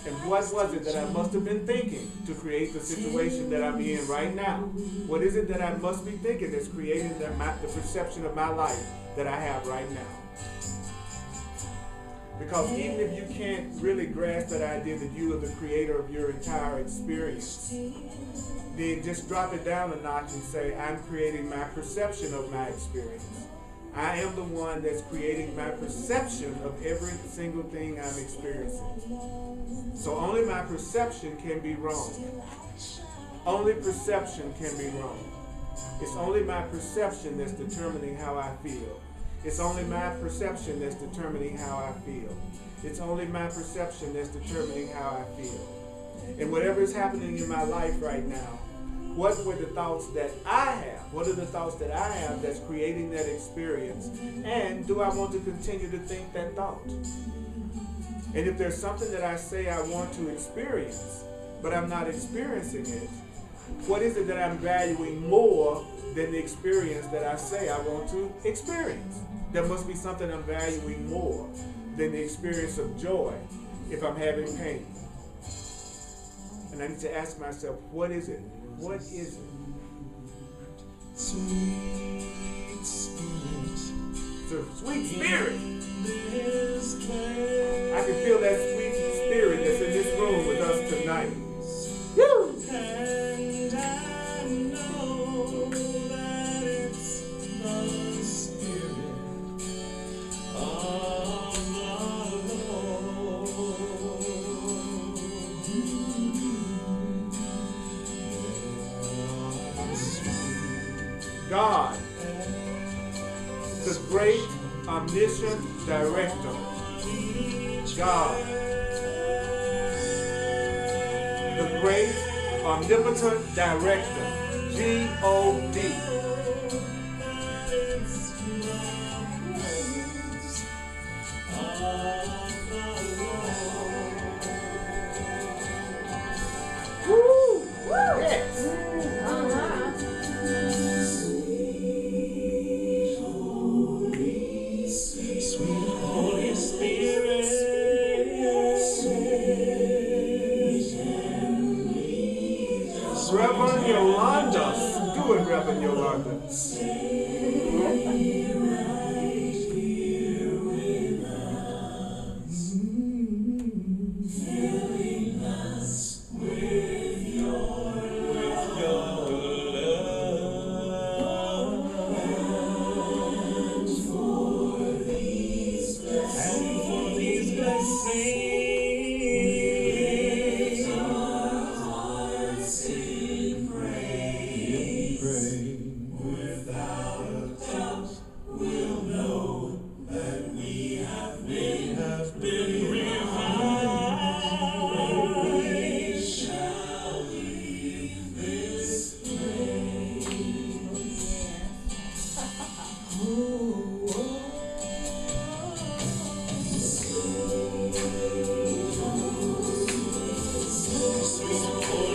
And what was it that I must have been thinking to create the situation that I'm in right now? What is it that I must be thinking that's creating the perception of my life that I have right now? Because even if you can't really grasp that idea that you are the creator of your entire experience, then just drop it down a notch and say, I'm creating my perception of my experience. I am the one that's creating my perception of every single thing I'm experiencing. So only my perception can be wrong. Only perception can be wrong. It's only my perception that's determining how I feel. It's only my perception that's determining how I feel. It's only my perception that's determining how I feel. And whatever is happening in my life right now, what were the thoughts that I have? What are the thoughts that I have that's creating that experience? And do I want to continue to think that thought? And if there's something that I say I want to experience, but I'm not experiencing it, what is it that I'm valuing more than the experience that I say I want to experience? There must be something I'm valuing more than the experience of joy if I'm having pain. And I need to ask myself, what is it? What is it? Sweet spirit. It's a sweet spirit. I can feel that sweet spirit that's in this room with us tonight. Woo! And I know that it's the spirit of the Lord. God, the great omniscient director. God, the great omnipotent director, G-O-D. Woo! Yes! Sweet Holy Spirit, Reverend Yolanda. Do it, Reverend Yolanda.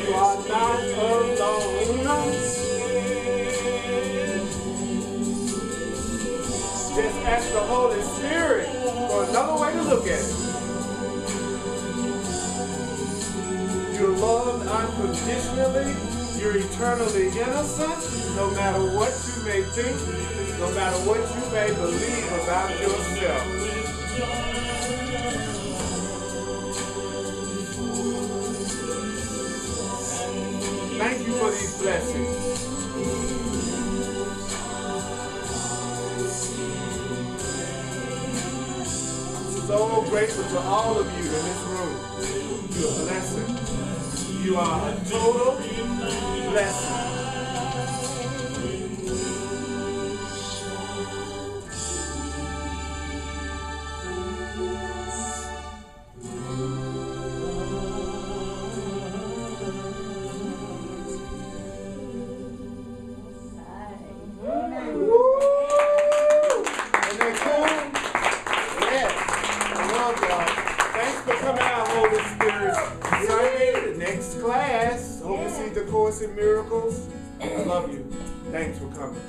You are not alone. Just ask the Holy Spirit for another way to look at it. You're loved unconditionally. You're eternally innocent, no matter what you may think, no matter what you may believe about yourself. Thank you for these blessings. I'm so grateful to all of you in this room. You're a blessing. You are a total blessing. Isn't that cool? Yes. I love y'all. Thanks for coming out, Holy Spirit. Sunday, the next class. Hope to see the Course in Miracles. I love you. Thanks for coming.